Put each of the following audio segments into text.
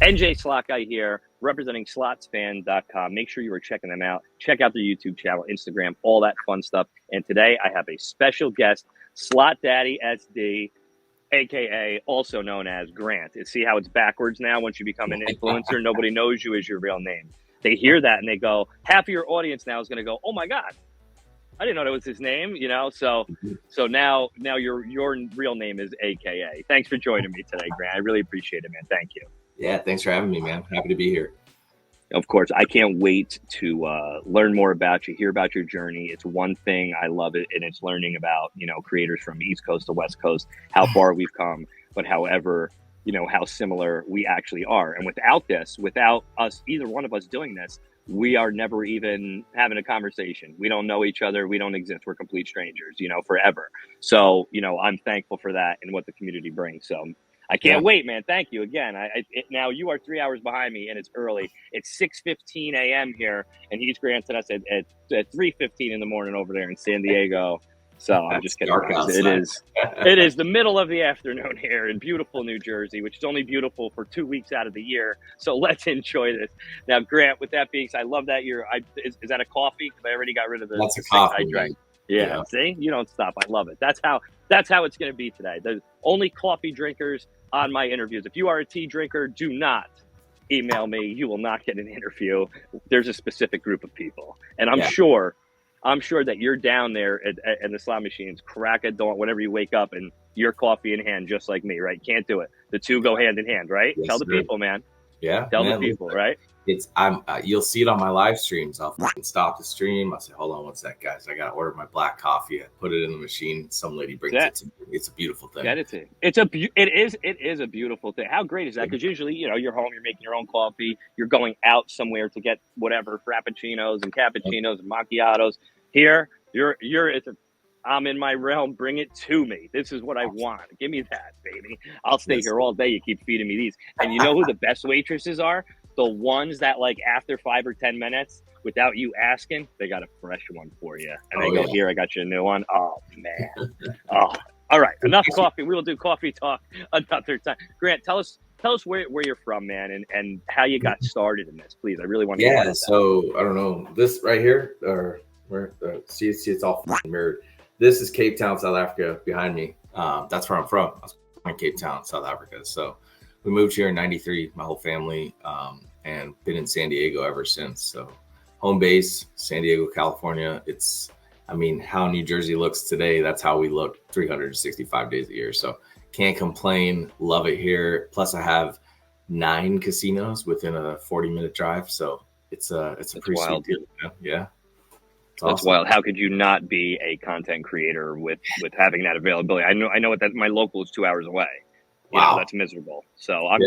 NJ Slot Guy here, representing SlotsFan.com. Make sure you are checking them out. Check out their YouTube channel, Instagram, all that fun stuff. And today I have a special guest, Slotdaddy SD, a.k.a. also known as Grant. See how it's backwards now once you become an influencer? Nobody knows you as your real name. They hear that and they go, half of your audience now is going to go, oh my God, I didn't know that was his name, you know? So now your real name is a.k.a. Thanks for joining me today, Grant. I really appreciate it, man. Thank you. Yeah, thanks for having me, man. Happy to be here. Of course, I can't wait to learn more about you, hear about your journey. It's one thing, I love it, and it's learning about, creators from East Coast to West Coast, how far we've come, but however, how similar we actually are. And without us, either one of us doing this, we are never even having a conversation. We don't know each other. We don't exist. We're complete strangers, forever. So, I'm thankful for that and what the community brings. So I can't wait, man. Thank you again. Now you are 3 hours behind me and it's early. It's 6:15 a.m. here, and he's granted us at 3:15 in the morning over there in San Diego. So I'm just kidding. It is the middle of the afternoon here in beautiful New Jersey, which is only beautiful for 2 weeks out of the year. So let's enjoy this. Now, Grant, with that being said, I love that is that a coffee? Because I already got rid of the That's a coffee. I drank. Yeah, see? You don't stop. I love it. That's how it's going to be today. The only coffee drinkers on my interviews. If you are a tea drinker, do not email me. You will not get an interview. There's a specific group of people. And I'm sure that you're down there at the slot machines, crack at dawn, whenever you wake up, and your coffee in hand, just like me, right? Can't do it. The two go hand in hand, right? Yes, Tell the people, man. Yeah. Tell the people, right? You'll see it on my live streams. I'll stop the stream. I'll say, hold on one sec, guys. I got to order my black coffee. I put it in the machine. Some lady brings it to me. It's a beautiful thing. It is a beautiful thing. How great is that? Because usually, you're home, you're making your own coffee. You're going out somewhere to get whatever, frappuccinos and cappuccinos and macchiatos. Here, I'm in my realm. Bring it to me. This is what I want. Give me that, baby. I'll stay here all day. You keep feeding me these. And you know who the best waitresses are? The ones that, like, after 5 or 10 minutes, without you asking, they got a fresh one for you. And they go, here, I got you a new one. Oh, man. Oh, all right. Enough coffee. We will do coffee talk another time. Grant, tell us where you're from, man, and how you got started in this, please. I really want to hear that. So, I don't know. This right here, or where? See, it's all mirrored. This is Cape Town, South Africa, behind me. That's where I'm from. I was in Cape Town, South Africa. So we moved here in '93, my whole family, and been in San Diego ever since. So home base, San Diego, California. How New Jersey looks today, that's how we look 365 days a year. So can't complain. Love it here. Plus I have 9 casinos within a 40-minute drive. So it's a pretty sweet deal. Yeah. That's awesome. Wild. How could you not be a content creator with having that availability? I know that my local is 2 hours away. Wow. That's miserable. So I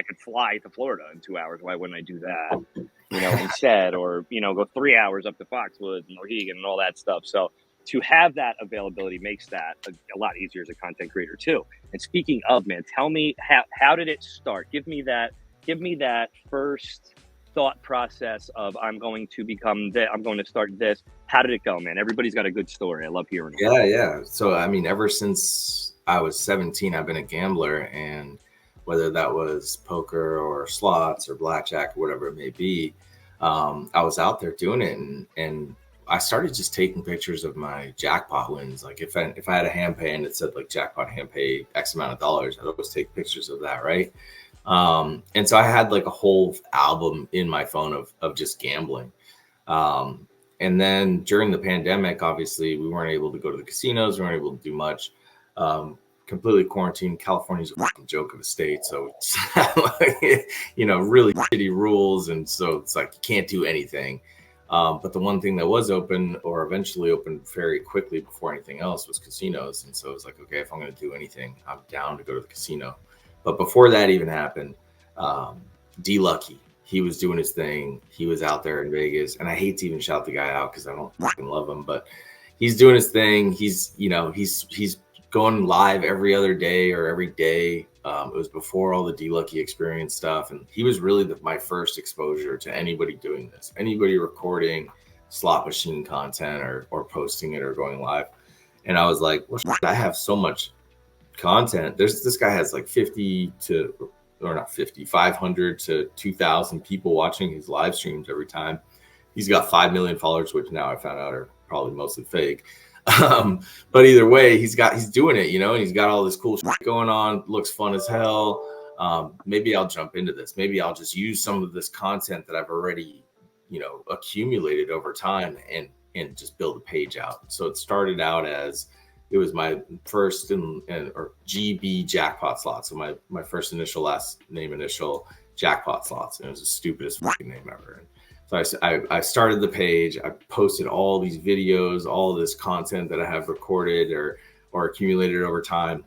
could fly to Florida in 2 hours. Why wouldn't I do that? Instead, or go 3 hours up to Foxwoods and Mohegan and all that stuff. So to have that availability makes that a lot easier as a content creator too. And speaking of, man, tell me how did it start? Give me that first thought process of I'm going to start this. How did it go, man? Everybody's got a good story. I love hearing it. Yeah. So ever since I was 17, I've been a gambler, and whether that was poker or slots or blackjack or whatever it may be, I was out there doing it, and I started just taking pictures of my jackpot wins. Like if I had a hand pay and it said like jackpot hand pay X amount of dollars, I'd always take pictures of that, right? And so I had like a whole album in my phone of just gambling. And then during the pandemic, obviously we weren't able to go to the casinos. We weren't able to do much. Completely quarantined. California's a fucking joke of a state. So it's really shitty rules. And so it's like, you can't do anything. But the one thing that was open, or eventually opened very quickly before anything else, was casinos. And so it was like, okay, if I'm going to do anything, I'm down to go to the casino. But before that even happened, D Lucky, he was doing his thing. He was out there in Vegas, and I hate to even shout the guy out because I don't fucking love him, but he's doing his thing. He's going live every other day or every day. It was before all the D Lucky experience stuff, and he was really my first exposure to anybody doing this, anybody recording slot machine content or posting it or going live. And I was like, well, I have so much content. This guy has like 50 to or not 50, 500 to 2,000 people watching his live streams every time. He's got 5 million followers, which now I found out are probably mostly fake. But either way, he's doing it, and he's got all this cool shit going on. Looks fun as hell. Maybe I'll jump into this. Maybe I'll just use some of this content that I've already, accumulated over time and just build a page out. So it started out as, it was my first or GB jackpot slot. So my first initial, last name initial jackpot slots. And it was the stupidest fucking name ever. And so I started the page. I posted all these videos, all this content that I have recorded or accumulated over time.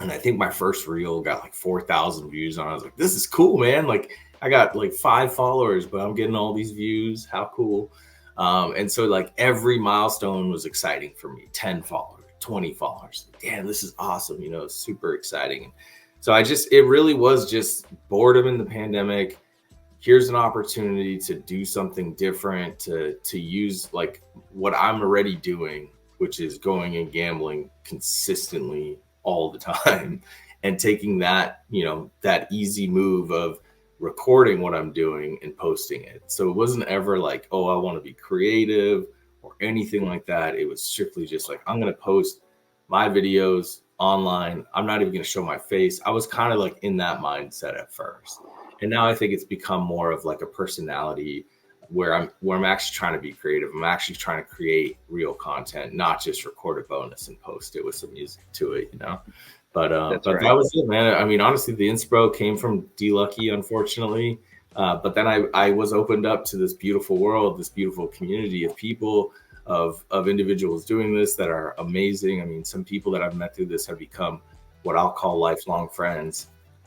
And I think my first reel got like 4,000 views on it. I was like, this is cool, man. Like, I got like 5 followers, but I'm getting all these views. How cool. And so like every milestone was exciting for me. 10 followers, 20 followers. Damn, this is awesome. Super exciting. So it really was just boredom in the pandemic. Here's an opportunity to do something different, to use like what I'm already doing, which is going and gambling consistently all the time, and taking that, that easy move of recording what I'm doing and posting it. So it wasn't ever like, oh, I want to be creative or anything like that. It was strictly just like, I'm going to post my videos online. I'm not even going to show my face. I was kind of like in that mindset at first. And now I think it's become more of like a personality where I'm actually trying to be creative. I'm actually trying to create real content, not just record a bonus and post it with some music to it, But right. That was it, man. I mean, honestly, the inspo came from D-Lucky, unfortunately. But then I was opened up to this beautiful world, this beautiful community of people, of individuals doing this that are amazing. I mean, some people that I've met through this have become what I'll call lifelong friends,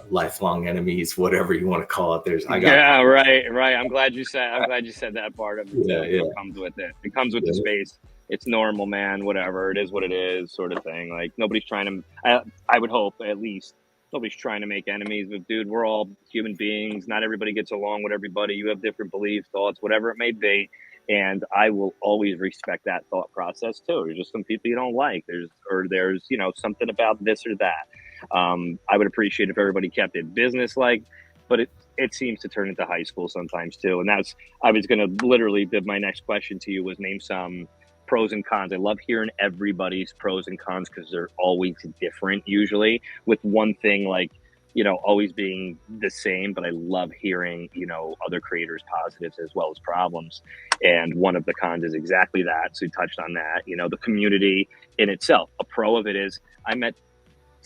lifelong enemies, whatever you want to call it. Right. I'm glad you said that part of it. It comes with it. It comes with the space. It's normal, man. Whatever. It is what it is, sort of thing. Like, nobody's trying to, I would hope at least, nobody's trying to make enemies. But dude, we're all human beings. Not everybody gets along with everybody. You have different beliefs, thoughts, whatever it may be. And I will always respect that thought process too. There's just some people you don't like. There's something about this or that. I would appreciate if everybody kept it business-like, but it seems to turn into high school sometimes too. And I was going to literally, my next question to you was name some pros and cons. I love hearing everybody's pros and cons because they're always different usually, with one thing like, always being the same, but I love hearing, other creators' positives as well as problems. And one of the cons is exactly that. So you touched on that, the community in itself. A pro of it is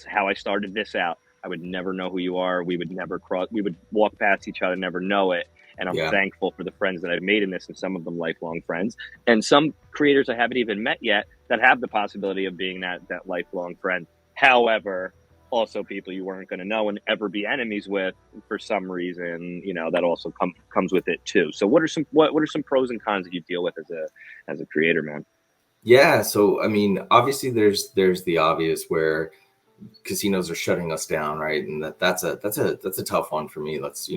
how I started this out. I would never know who you are. We would never we would walk past each other, never know it. And I'm thankful for the friends that I've made in this, and some of them lifelong friends, and some creators I haven't even met yet that have the possibility of being that lifelong friend. However, also people you weren't going to know and ever be enemies with for some reason, that also comes with it too. So what are some pros and cons that you deal with as a creator, man? Yeah. So, I mean, obviously there's the obvious where casinos are shutting us down. Right. And that's a tough one for me. That's,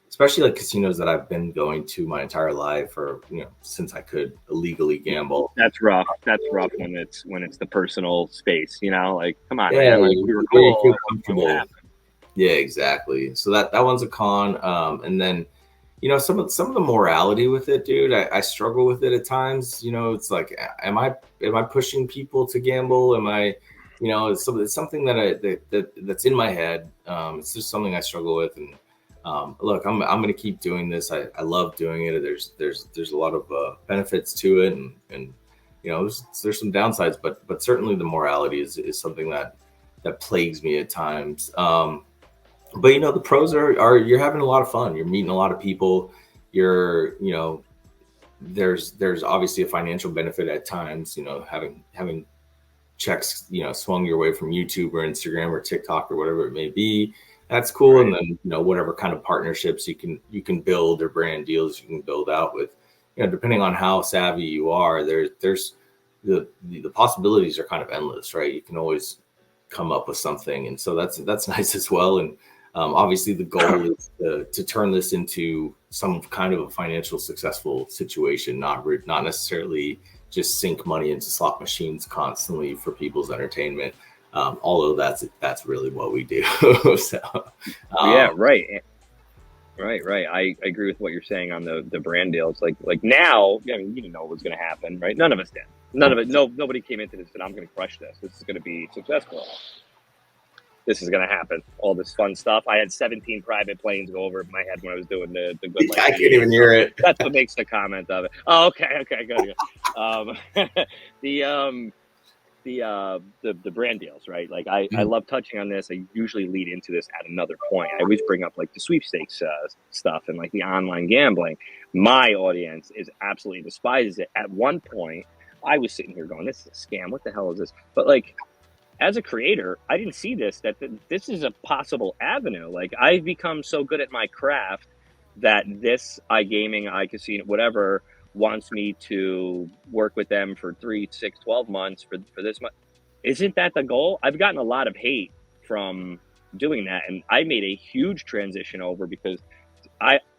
especially like casinos that I've been going to my entire life, or, since I could illegally gamble. That's rough. That's rough when it's the personal space, like, come on, man. Like, we were cool. Yeah, exactly. So that one's a con. And then, some of the morality with it, dude, I struggle with it at times. It's like, am I pushing people to gamble? Am I, it's something that's in my head. It's just something I struggle with. And look, I'm going to keep doing this. I love doing it. There's a lot of benefits to it, and there's some downsides, but certainly the morality is something that plagues me at times. But the pros are you're having a lot of fun. You're meeting a lot of people. There's obviously a financial benefit at times. Having checks swung your way from YouTube or Instagram or TikTok or whatever it may be. That's cool. Right. And then, whatever kind of partnerships you can build or brand deals you can build out with, depending on how savvy you are, there's the possibilities are kind of endless, right? You can always come up with something. And so that's nice as well. And obviously the goal is to turn this into some kind of a financial successful situation, not necessarily just sink money into slot machines constantly for people's entertainment. Although that's really what we do. So yeah, right. Right. I agree with what you're saying on the brand deals. Like now, I mean, you didn't know what was going to happen, right? None of us did. Nobody came into this and I'm going to crush this. This is going to be successful. This is going to happen. All this fun stuff. I had 17 private planes go over my head when I was doing the good life. I can't even hear it. That's what makes the comment of it. Oh, okay, good. The brand deals, right? Like I love touching on this. I usually lead into this at another point. I always bring up like the sweepstakes stuff and like the online gambling. My audience is absolutely despises it. At one point, I was sitting here going, "This is a scam. What the hell is this?" But like, as a creator, I didn't see this, that this is a possible avenue. Like I've become so good at my craft that this iGaming, iCasino, whatever, wants me to work with them for 3, 6, 12 months for this month. Isn't that the goal? I've gotten a lot of hate from doing that. And I made a huge transition over because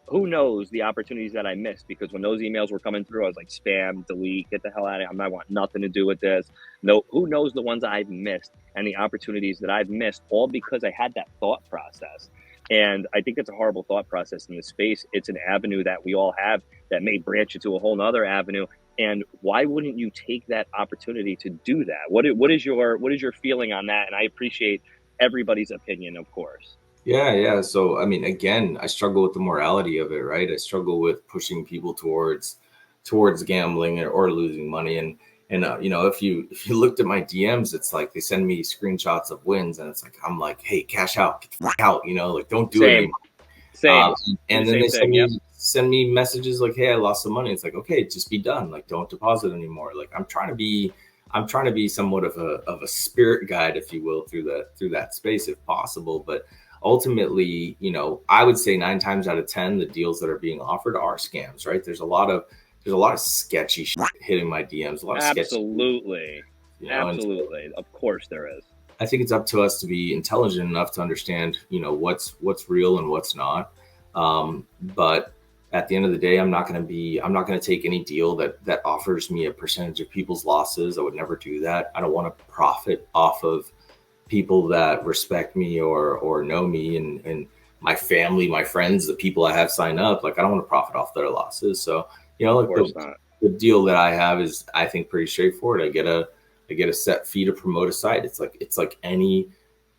who knows the opportunities that I missed, because when those emails were coming through, I was like, spam, delete, get the hell out of here. I want nothing to do with this. No, who knows the ones I've missed and the opportunities that I've missed, all because I had that thought process. And I think it's a horrible thought process in this space. It's an avenue that we all have that may branch into a whole nother avenue. And why wouldn't you take that opportunity to do that? What is your feeling on that? And I appreciate everybody's opinion, of course. Yeah. So, I mean, again, I struggle with the morality of it, right? I struggle with pushing people towards gambling or losing money. And you know, if you looked at my DMs, it's like they send me screenshots of wins, and it's like I'm like, hey, cash out, get the fuck out, you know, like don't do it anymore. Same. And then they send me messages like, hey, I lost some money. It's like, okay, just be done. Like, don't deposit anymore. Like, I'm trying to be somewhat of a spirit guide, if you will, through that space if possible. But ultimately, you know, I would say 9 times out of 10, the deals that are being offered are scams, right? There's a lot of sketchy shit hitting my DMs. A lot of absolutely, sketchy, you know, absolutely. Of course, there is. I think it's up to us to be intelligent enough to understand, you know, what's real and what's not. But at the end of the day, I'm not going to take any deal that offers me a percentage of people's losses. I would never do that. I don't want to profit off of people that respect me or know me and my family, my friends, the people I have sign up. Like, I don't want to profit off their losses. So, you know, like the deal that I have is, I think, pretty straightforward. I get a set fee to promote a site. It's like any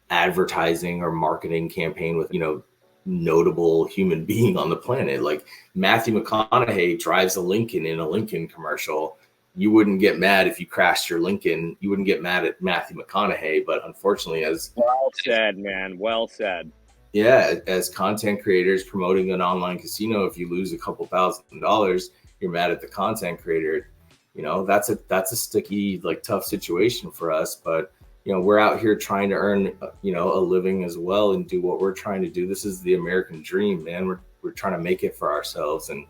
advertising or marketing campaign with, you know, notable human being on the planet. Like Matthew McConaughey drives a Lincoln in a Lincoln commercial. You wouldn't get mad if you crashed your Lincoln. You wouldn't get mad at Matthew McConaughey. But unfortunately, well said, man. Well said. Yeah, as content creators promoting an online casino, if you lose a couple $1,000s, you're mad at the content creator. You know, that's a sticky, like, tough situation for us. But, you know, we're out here trying to earn, you know, a living as well and do what we're trying to do. This is the American dream, man. We're trying to make it for ourselves. And,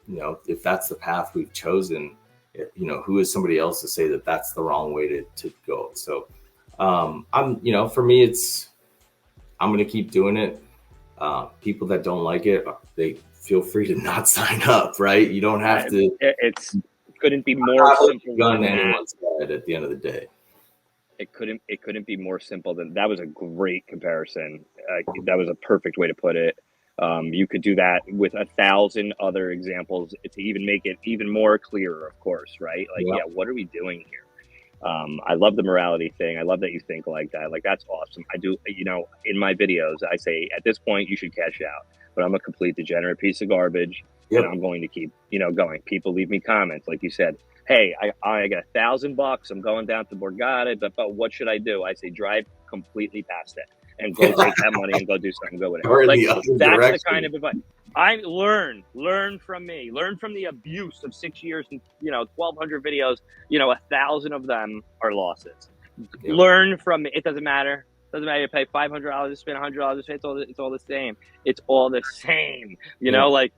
you know, if that's the path we've chosen, you know, who is somebody else to say that that's the wrong way to go? So, you know, for me, I'm going to keep doing it. People that don't like it, they feel free to not sign up, right? You don't have to. Couldn't be more simple than anyone's head at the end of the day. It couldn't be more simple than that. Was a great comparison. That was a perfect way to put it. You could do that with 1,000 other examples to even make it even more clearer, of course, right? Like, yeah, what are we doing here? I love the morality thing. I love that you think like that. Like, that's awesome. I do, you know, in my videos, I say at this point you should cash out, but I'm a complete degenerate piece of garbage. Yep. And I'm going to keep, you know, going. People leave me comments, like you said. Hey, I got $1,000. I'm going down to Borgata, but what should I do? I say drive completely past it and go take that money and go do something. Go with it. Like, that's the kind of advice. I learn from me. Learn from the abuse of 6 years and, you know, 1,200 videos. You know, 1,000 of them are losses. Yep. Learn from me. It doesn't matter. Doesn't matter. You pay $500 to spend $100 to spend. It's all the same. It's all the same. You know, like,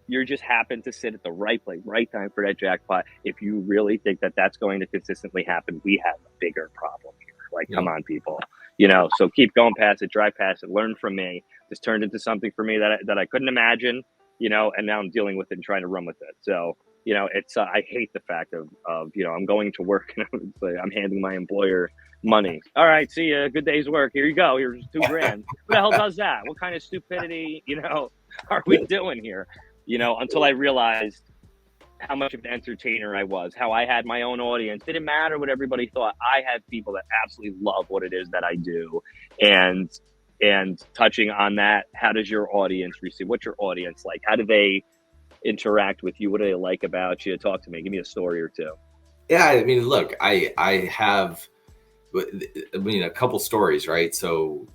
you just happen to sit at the right place, right time for that jackpot. If you really think that that's going to consistently happen, we have a bigger problem here. Like, come on, people. You know, so keep going past it, drive past it, learn from me. This turned into something for me that I couldn't imagine, you know, and now I'm dealing with it and trying to run with it. So, you know, it's I hate the fact of you know, I'm going to work and I'm handing my employer money. All right, see ya. Good day's work. Here you go. Here's $2,000. Who the hell does that? What kind of stupidity, are we doing here? Until I realized how much of an entertainer I was, how I had my own audience. Didn't matter what everybody thought. I had people that absolutely love what it is that I do. And touching on that, how does your audience receive? What's your audience like? How do they interact with you? What do they like about you? Talk to me. Give me a story or two. Yeah, I mean, look, I have, a couple stories, right? So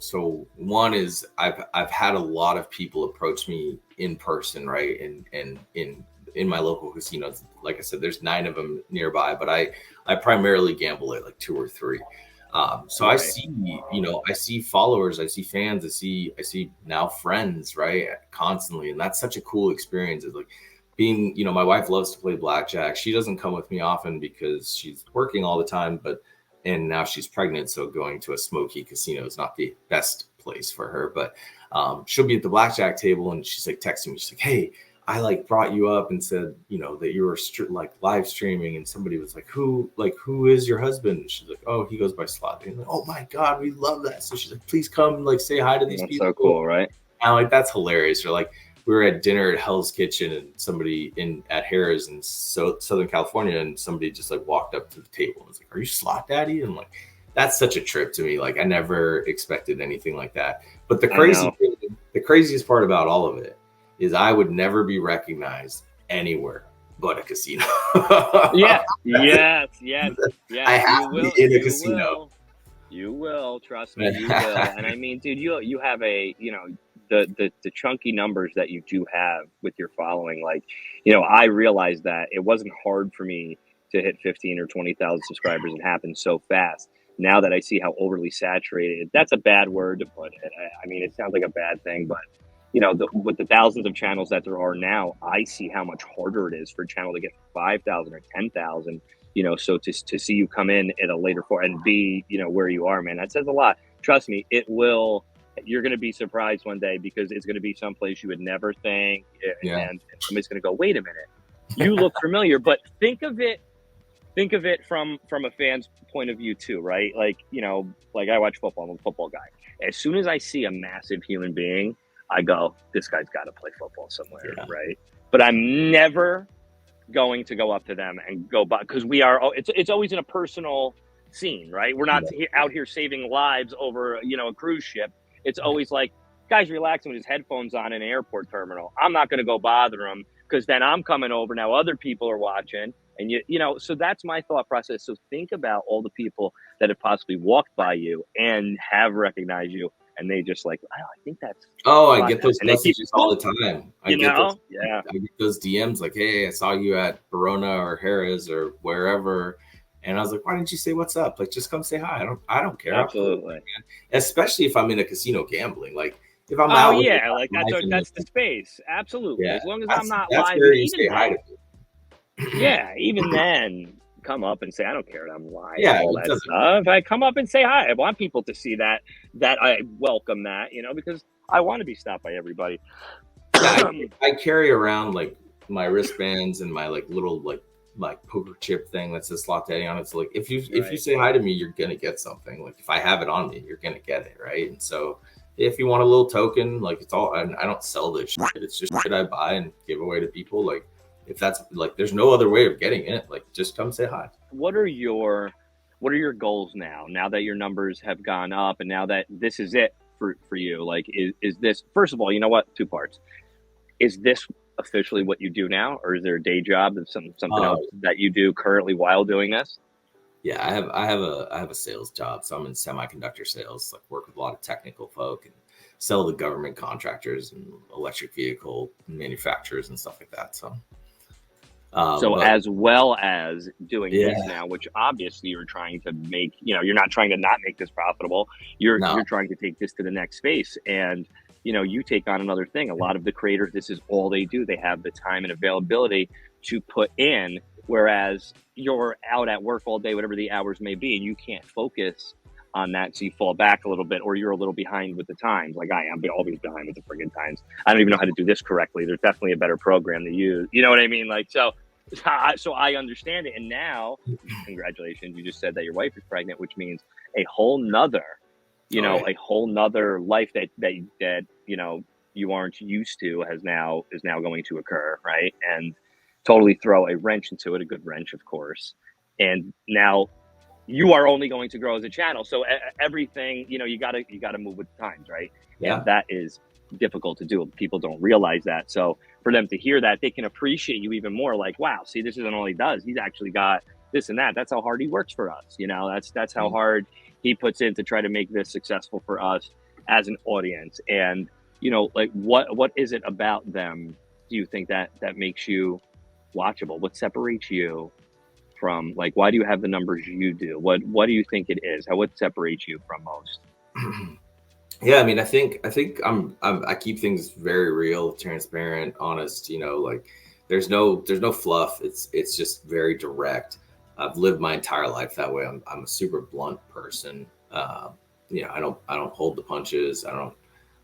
one is I've had a lot of people approach me in person, right? And in my local casinos, like I said, there's 9 of them nearby, but I primarily gamble at like 2 or 3. So I see, I see followers, I see fans, I see now friends, right? Constantly. And that's such a cool experience. It's like being, my wife loves to play blackjack. She doesn't come with me often because she's working all the time, and now she's pregnant. So going to a smoky casino is not the best place for her, but she'll be at the blackjack table and she's like texting me. She's like, hey, I brought you up and said, that you were live streaming, and somebody was like, who is your husband? And she's like, oh, he goes by Slotdaddy. And like, oh my God, we love that. So she's like, please come say hi to these people. That's so cool, right? And I'm like, that's hilarious. Or like we were at dinner at Hell's Kitchen and somebody at Harrah's in Southern California, and somebody just walked up to the table and was like, are you Slotdaddy? And like, that's such a trip to me. Like I never expected anything like that. But the craziest part about all of it is I would never be recognized anywhere but a casino. Yes. I have to be in a casino. You will, trust me, you will. And I mean, dude, you have the chunky numbers that you do have with your following. I realized that it wasn't hard for me to hit 15 or 20,000 subscribers. It happened so fast. Now that I see how overly saturated, that's a bad word to put it. I mean, it sounds like a bad thing, but with the thousands of channels that there are now, I see how much harder it is for a channel to get 5,000 or 10,000. So to see you come in at a later point and be, where you are, man, that says a lot. Trust me, it will. You're going to be surprised one day because it's going to be someplace you would never think, and somebody's going to go, wait a minute, you look familiar. But think of it from a fan's point of view too, right? Like I watch football. I'm a football guy. As soon as I see a massive human being, I go, this guy's got to play football somewhere, right? But I'm never going to go up to them and go by, because it's always in a personal scene, right? We're not out here saving lives over, a cruise ship. It's always like, guy's relaxing with his headphones on in an airport terminal. I'm not going to go bother him because then I'm coming over. Now other people are watching, and so that's my thought process. So think about all the people that have possibly walked by you and have recognized you. And they just I think that's. Oh, I get those messages all the time. I get those DMs like, hey, I saw you at Verona or Harrah's or wherever. And I was like, why didn't you say what's up? Just come say hi. I don't care. Absolutely. Especially if I'm in a casino gambling. If I'm out. Oh, yeah. That's the space. Absolutely. Yeah, as long as I'm not that's live. Where you say hi to me. Yeah. Even then, come up and say, I don't care, I'm live. Yeah, all that stuff. I come up and say hi. I want people to see that I welcome that, because I want to be stopped by everybody. Yeah, I carry around my wristbands and my little poker chip thing that says Slotdaddy on it. So if you say hi to me, you're gonna get something. If I have it on me, you're gonna get it, right? And so if you want a little token, it's all. I don't sell this shit. It's just shit I buy and give away to people. If that's there's no other way of getting it, just come say hi. What are your goals now that your numbers have gone up and now that this is it for you? Is this, first of all, you know what? 2 parts. Is this officially what you do now, or is there a day job of something else that you do currently while doing this? Yeah, I have a sales job. So I'm in semiconductor sales, work with a lot of technical folk and sell to government contractors and electric vehicle manufacturers and stuff like that. As well as doing this now, which obviously you're trying to make, you're not trying to not make this profitable. You're trying to take this to the next space. And, you take on another thing. A lot of the creators, this is all they do. They have the time and availability to put in, whereas you're out at work all day, whatever the hours may be, and you can't focus on that. So you fall back a little bit, or you're a little behind with the times. Like I am, but always behind with the friggin' times. I don't even know how to do this correctly. There's definitely a better program to use. You know what I mean? So So I understand it. And now, congratulations, you just said that your wife is pregnant, which means a whole nother, a whole nother life that you aren't used to is now going to occur, right? And totally throw a wrench into it, a good wrench, of course. And now you are only going to grow as a channel. So everything, you gotta move with the times, right? Yeah. And that is difficult to do. People don't realize that. So for them to hear that, they can appreciate you even more. Like, wow, see, this isn't all he does. He's actually got this and that. That's how hard he works for us. That's how hard he puts in to try to make this successful for us as an audience. And, like what is it about them, do you think that makes you watchable? What separates you from, like, why do you have the numbers you do? What do you think it is? What separates you from most? Yeah, I mean, I think I keep things very real, transparent, honest. Like there's no fluff. It's just very direct. I've lived my entire life that way. I'm a super blunt person. I don't hold the punches.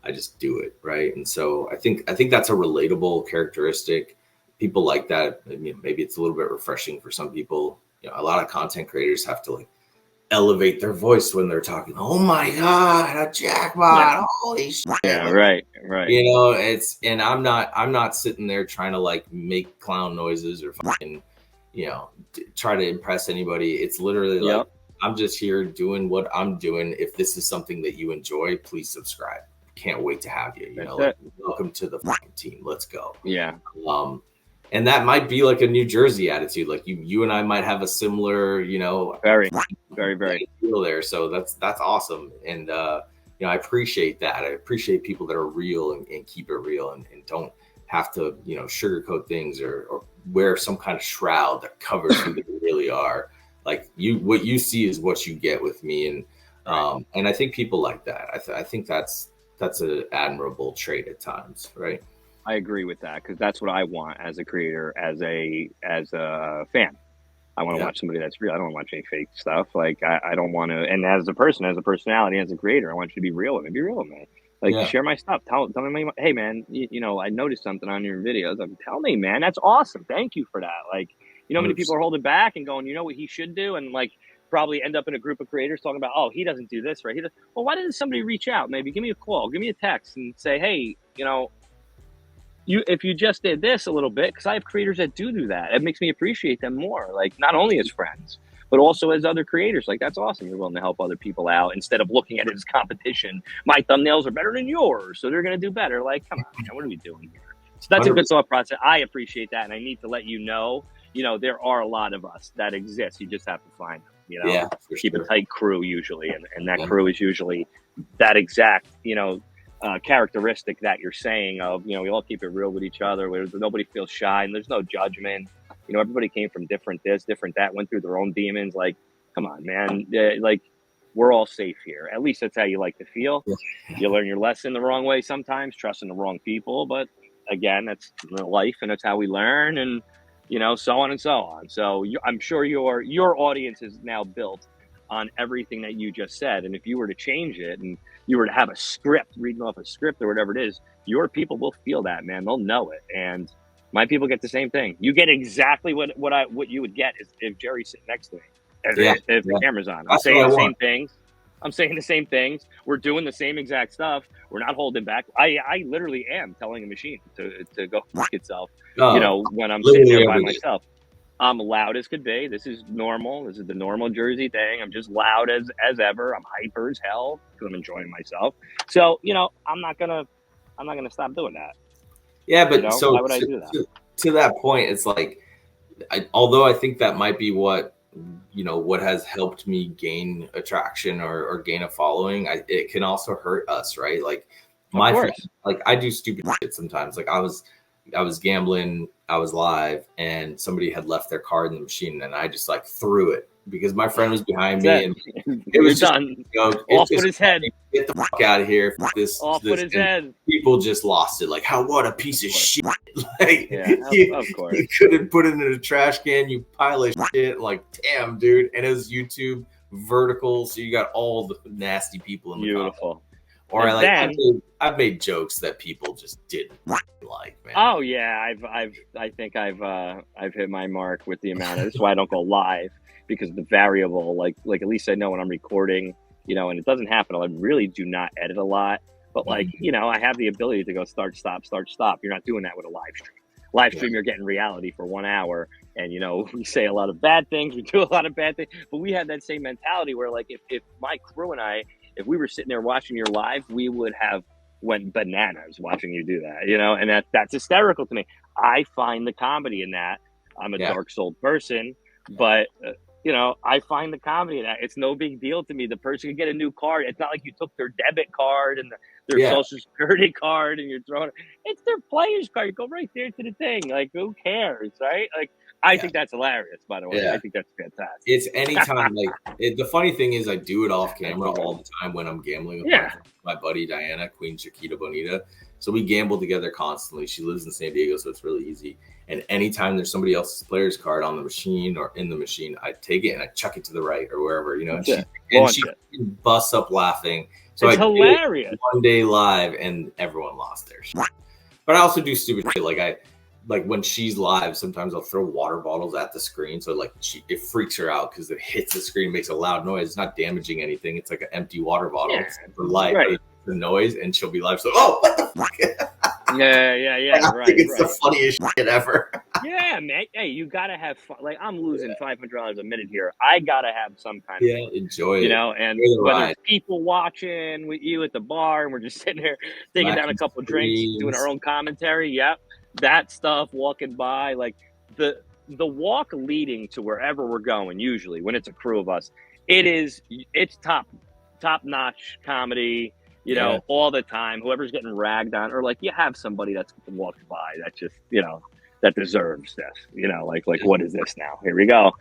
I just do it, right? And so I think that's a relatable characteristic. People like that. I mean, maybe it's a little bit refreshing for some people. A lot of content creators have to like elevate their voice when they're talking. Oh my God, a jackpot! Yeah. Holy shit! Yeah, right. And I'm not sitting there trying to like make clown noises or fucking, try to impress anybody. It's literally like, I'm just here doing what I'm doing. If this is something that you enjoy, please subscribe. Can't wait to have you. Welcome to the fucking team. Let's go. Yeah. And that might be like a New Jersey attitude. Like you and I might have a similar, very, very, very feel there. So that's awesome. And, I appreciate that. I appreciate people that are real and keep it real and don't have to, sugarcoat things or wear some kind of shroud that covers who they really are. Like what you see is what you get with me. And I think people like that. I think that's an admirable trait at times. Right. I agree with that, because that's what I want as a creator, as a fan. I want to watch somebody that's real. I don't want to watch any fake stuff. Like I don't want to. And as a person, as a personality, as a creator, I want you to be real with me. Be real with me. Like share my stuff. Tell me, hey man, I noticed something on your videos. Tell me, man, that's awesome. Thank you for that. Like, how many people are holding back and going, what he should do, and like probably end up in a group of creators talking about, oh, he doesn't do this right. Well, why doesn't somebody reach out? Maybe give me a call, give me a text, and say, hey, if you just did this a little bit, because I have creators that do that. It makes me appreciate them more, like not only as friends, but also as other creators. Like, that's awesome. You're willing to help other people out instead of looking at it as competition. My thumbnails are better than yours, so they're going to do better. Like, come on, man, what are we doing here? So that's 100%. A good thought process. I appreciate that. And I need to let you know, there are a lot of us that exist. You just have to find them, keep a tight crew usually. And that crew is usually that exact, characteristic that you're saying of, we all keep it real with each other, where nobody feels shy and there's no judgment. Everybody came from different this, different that, went through their own demons. Like, come on, man. Like, we're all safe here. At least that's how you like to feel. You learn your lesson the wrong way sometimes, trusting the wrong people. But again, that's life and that's how we learn, and, so on and so on. So I'm sure your audience is now built on everything that you just said. And if you were to change it and you were to have a script, reading off a script or whatever it is, your people will feel that, man. They'll know it. And my people get the same thing. You get exactly what you would get if Jerry's sitting next to me. If the camera's on. I'm saying the same things. I'm saying the same things. We're doing the same exact stuff. We're not holding back. I literally am telling a machine to go fuck itself, when I'm sitting there by myself. I'm loud as could be. This is normal. This is the normal Jersey thing. I'm just loud as ever. I'm hyper as hell because I'm enjoying myself. So, I'm not gonna stop doing that. Yeah, but so why would I do that? To that point, it's like, although I think that might be what has helped me gain attraction or gain a following, it can also hurt us, right? Like my friends, like I do stupid shit sometimes. Like I was gambling, I was live, and somebody had left their card in the machine, and I just like threw it because my friend was behind me, and it was just done. Off with his head. Get the fuck out of here! Off with his head. People just lost it. Like, what a piece of shit! Like, of course, you couldn't put it in a trash can. You pile of shit. Like, damn, dude. And it was YouTube vertical, so you got all the nasty people in the beautiful. Or I've made jokes that people just didn't like, man. Oh yeah, I think I've hit my mark with the amount of. That's why I don't go live, because the variable, like at least I know when I'm recording, and it doesn't happen. I really do not edit a lot, but like I have the ability to go start, stop, start, stop. You're not doing that with a live stream. Live stream, you're getting reality for 1 hour, and we say a lot of bad things, we do a lot of bad things, but we had that same mentality where, like, if my crew and I, if we were sitting there watching your live, we would have went bananas watching you do that, and that's hysterical to me. I find the comedy in that. I'm a dark souled person, but I find the comedy in that. It's no big deal to me. The person can get a new card. It's not like you took their debit card and their social security card and you're throwing it. It's their player's card. You go right there to the thing. Like, who cares, right? Like, I think that's hilarious, by the way. I think that's fantastic. It's anytime. The funny thing is, I do it off camera all the time when I'm gambling with my buddy Diana, Queen Chiquita Bonita. So we gamble together constantly. She lives in San Diego, so it's really easy. And anytime there's somebody else's player's card on the machine or in the machine, I take it and I chuck it to the right or wherever, And she busts up laughing. So it's hilarious. One day live, and everyone lost their shit. But I also do stupid shit. Like when she's live, sometimes I'll throw water bottles at the screen. So it freaks her out because it hits the screen, makes a loud noise. It's not damaging anything. It's like an empty water bottle. It's for light, but the noise, and she'll be live. So, what the fuck? Yeah. I think it's the funniest shit ever. Yeah, man. Hey, you gotta have fun. Like, I'm losing $500 a minute here. I gotta have some kind of enjoy it. And whether there's people watching with you at the bar, and we're just sitting there taking down a couple of drinks, doing our own commentary. Yep, that stuff. Walking by, like the walk leading to wherever we're going. Usually, when it's a crew of us, it's top notch comedy. All the time, whoever's getting ragged on, or like you have somebody that's walked by that just, that deserves this, like what is this now? Here we go.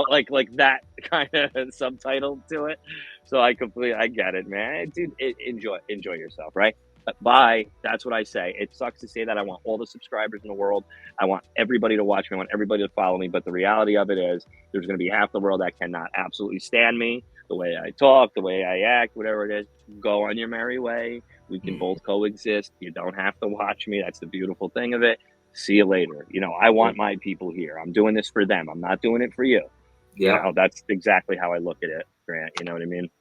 Like that kind of subtitle to it. So I get it, man. Dude, enjoy yourself, right? Bye. That's what I say. It sucks to say that. I want all the subscribers in the world. I want everybody to watch me. I want everybody to follow me. But the reality of it is there's going to be half the world that cannot absolutely stand me, the way I talk, the way I act, whatever it is. Go on your merry way. We can both coexist. You don't have to watch me. That's the beautiful thing of it. See you later. I want my people here. I'm doing this for them. I'm not doing it for you. Yeah. That's exactly how I look at it, Grant. You know what I mean?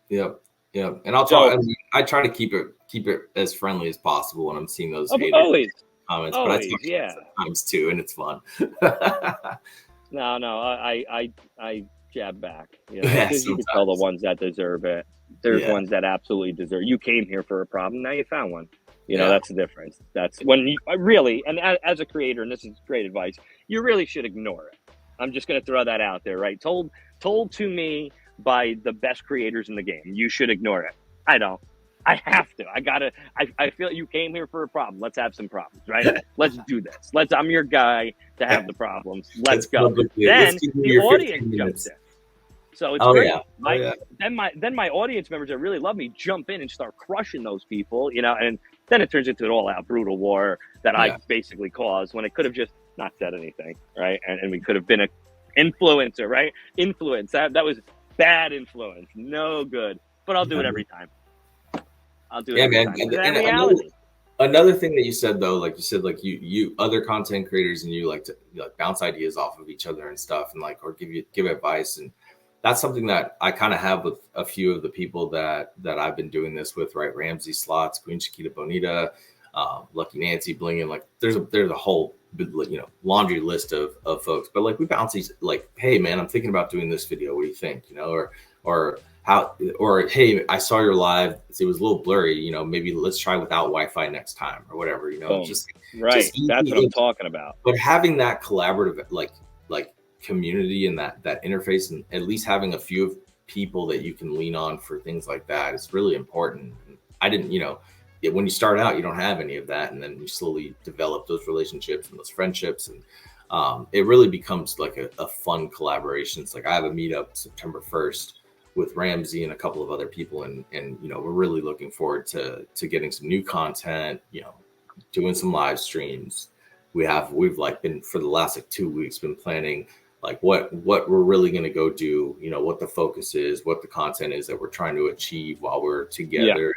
Yep. Yeah. And I try to keep it as friendly as possible when I'm seeing those haters comments, but I talk sometimes too, and it's fun. No, I jab back. Because you can tell the ones that deserve it. There's ones that absolutely deserve. You came here for a problem. Now you found one. That's the difference. That's when you really, and as a creator, and this is great advice, you really should ignore it. I'm just going to throw that out there, right? Told to me by the best creators in the game, you should ignore it. I don't. I have to. I feel you came here for a problem. Let's have some problems, right? Let's do this. I'm your guy to have the problems. Let's go. Then the audience jumps in. So it's great. Then my audience members that really love me jump in and start crushing those people, and then it turns into an all-out brutal war that I basically caused when it could have just not said anything, right? And we could have been an influencer, right? Influence. That was bad influence. No good. But I'll do it every time. I'll do it every time. Reality. Another thing that you said, though, like you said, like you other content creators and you like to bounce ideas off of each other and stuff, and or give advice, and that's something that I kind of have with a few of the people that I've been doing this with, right? Ramsey Slots, Queen Chiquita Bonita, Lucky Nancy, Blingin. Like there's a whole laundry list of folks, but we bounce these hey man, I'm thinking about doing this video. What do you think? Or hey, I saw your live. It was a little blurry. Maybe let's try without Wi-Fi next time or whatever. Just that's what I'm talking about. But having that collaborative like community and that interface, and at least having a few people that you can lean on for things like that is really important. I didn't, when you start out, you don't have any of that, and then you slowly develop those relationships and those friendships, and it really becomes like a fun collaboration. It's like I have a meetup September 1st with Ramsey and a couple of other people, and we're really looking forward to getting some new content, doing some live streams. We've been for the last 2 weeks been planning what we're really going to go do, what the focus is, what the content is that we're trying to achieve while we're together.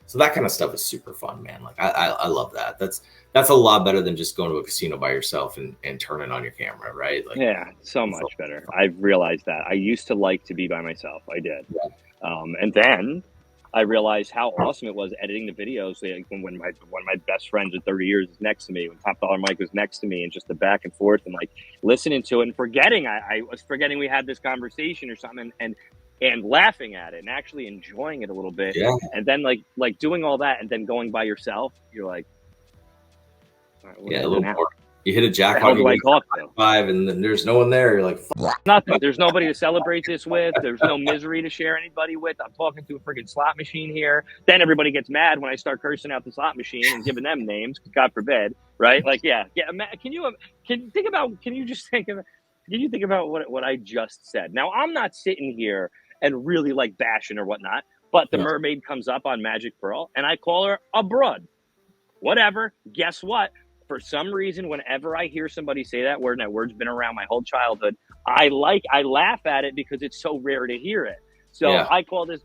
So that kind of stuff is super fun, man. Like I love that. That's a lot better than just going to a casino by yourself and turning on your camera, right? Like, Yeah, so much better. I've realized that. I used to like to be by myself. I did. yeah. And then I realized how awesome it was editing the videos. Like when one of my best friends in 30 years is next to me, when Top Dollar Mike was next to me, and just the back and forth and like listening to it and forgetting. I was forgetting we had this conversation or something, and laughing at it and actually enjoying it a little bit. Yeah. And then like doing all that and then going by yourself, you're like, all right, Yeah, a little more. You hit a how jackpot, do you I get talk to? 5, and then there's no one there. You're like, fuck. Nothing. There's nobody to celebrate this with. There's no misery to share anybody with. I'm talking to a freaking slot machine here. Then everybody gets mad when I start cursing out the slot machine and giving them names. God forbid, right? Like, yeah. Can you think about what I just said? Now, I'm not sitting here and really like bashing or whatnot, but the mermaid comes up on Magic Pearl, and I call her a broad. Whatever. Guess what? For some reason, whenever I hear somebody say that word, and that word's been around my whole childhood, I laugh at it because it's so rare to hear it. So I call this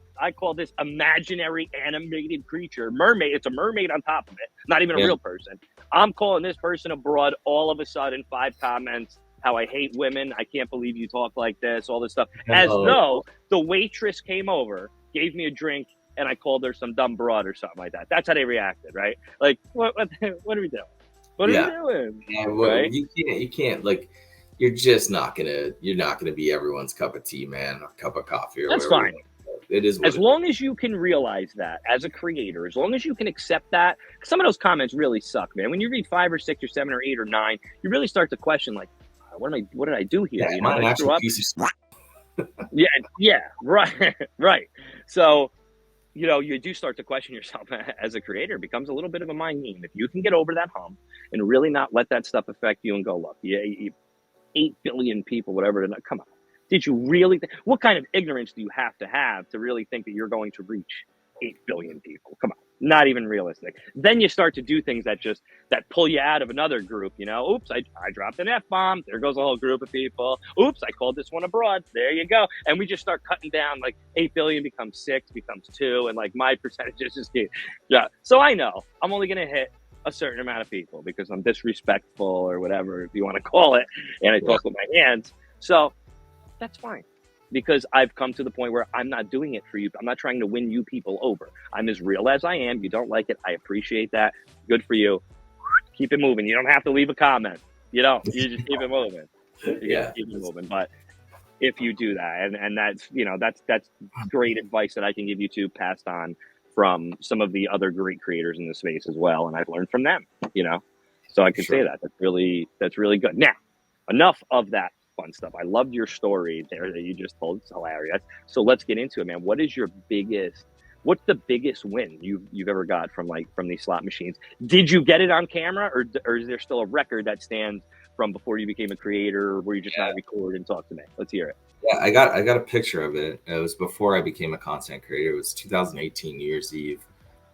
imaginary animated creature mermaid. It's a mermaid on top of it, not even a real person. I'm calling this person a broad. All of a sudden, 5 comments. How I hate women. I can't believe you talk like this. All this stuff. As though the waitress came over, gave me a drink, and I called her some dumb broad or something like that. That's how they reacted, right? Like, what are we doing? What are we doing? Yeah, well, right? You can't like, you're not gonna be everyone's cup of tea, man, or cup of coffee, or That's whatever. fine. It is as long as you can realize that as a creator, as long as you can accept that. Some of those comments really suck, man. When you read 5 or 6 or 7 or 8 or 9, you really start to question, like, what did I do here? Yeah, You know, an I actual screw up. piece of Yeah, right, right. So, you know, you do start to question yourself as a creator. It becomes a little bit of a mind game. If you can get over that hump and really not let that stuff affect you and go, look, 8 billion people, whatever, come on. Did you really? What kind of ignorance do you have to really think that you're going to reach 8 billion people? Come on. Not even realistic. Then you start to do things that pull you out of another group. You know, oops, I dropped an F-bomb. There goes a whole group of people. Oops, I called this one abroad. There you go. And we just start cutting down, like 8 billion becomes 6, becomes 2. And like my percentages just get, So I know I'm only going to hit a certain amount of people because I'm disrespectful or whatever, if you want to call it. And I talk with my hands. So that's fine. Because I've come to the point where I'm not doing it for you. I'm not trying to win you people over. I'm as real as I am. You don't like it. I appreciate that. Good for you. Keep it moving. You don't have to leave a comment. You don't. You just keep it moving. Keep it moving. But if you do that, and that's, that's great advice that I can give you to passed on from some of the other great creators in the space as well. And I've learned from them, So I can say that. That's really good. Now, enough of that fun stuff. I loved your story there that you just told. It's hilarious. So let's get into it, man. What's the biggest win you've ever got from these slot machines? Did you get it on camera, or is there still a record that stands from before you became a creator, where you just not record and talk to me? Let's hear it. Yeah, I got a picture of it. It was before I became a content creator. It was 2018 New Year's Eve.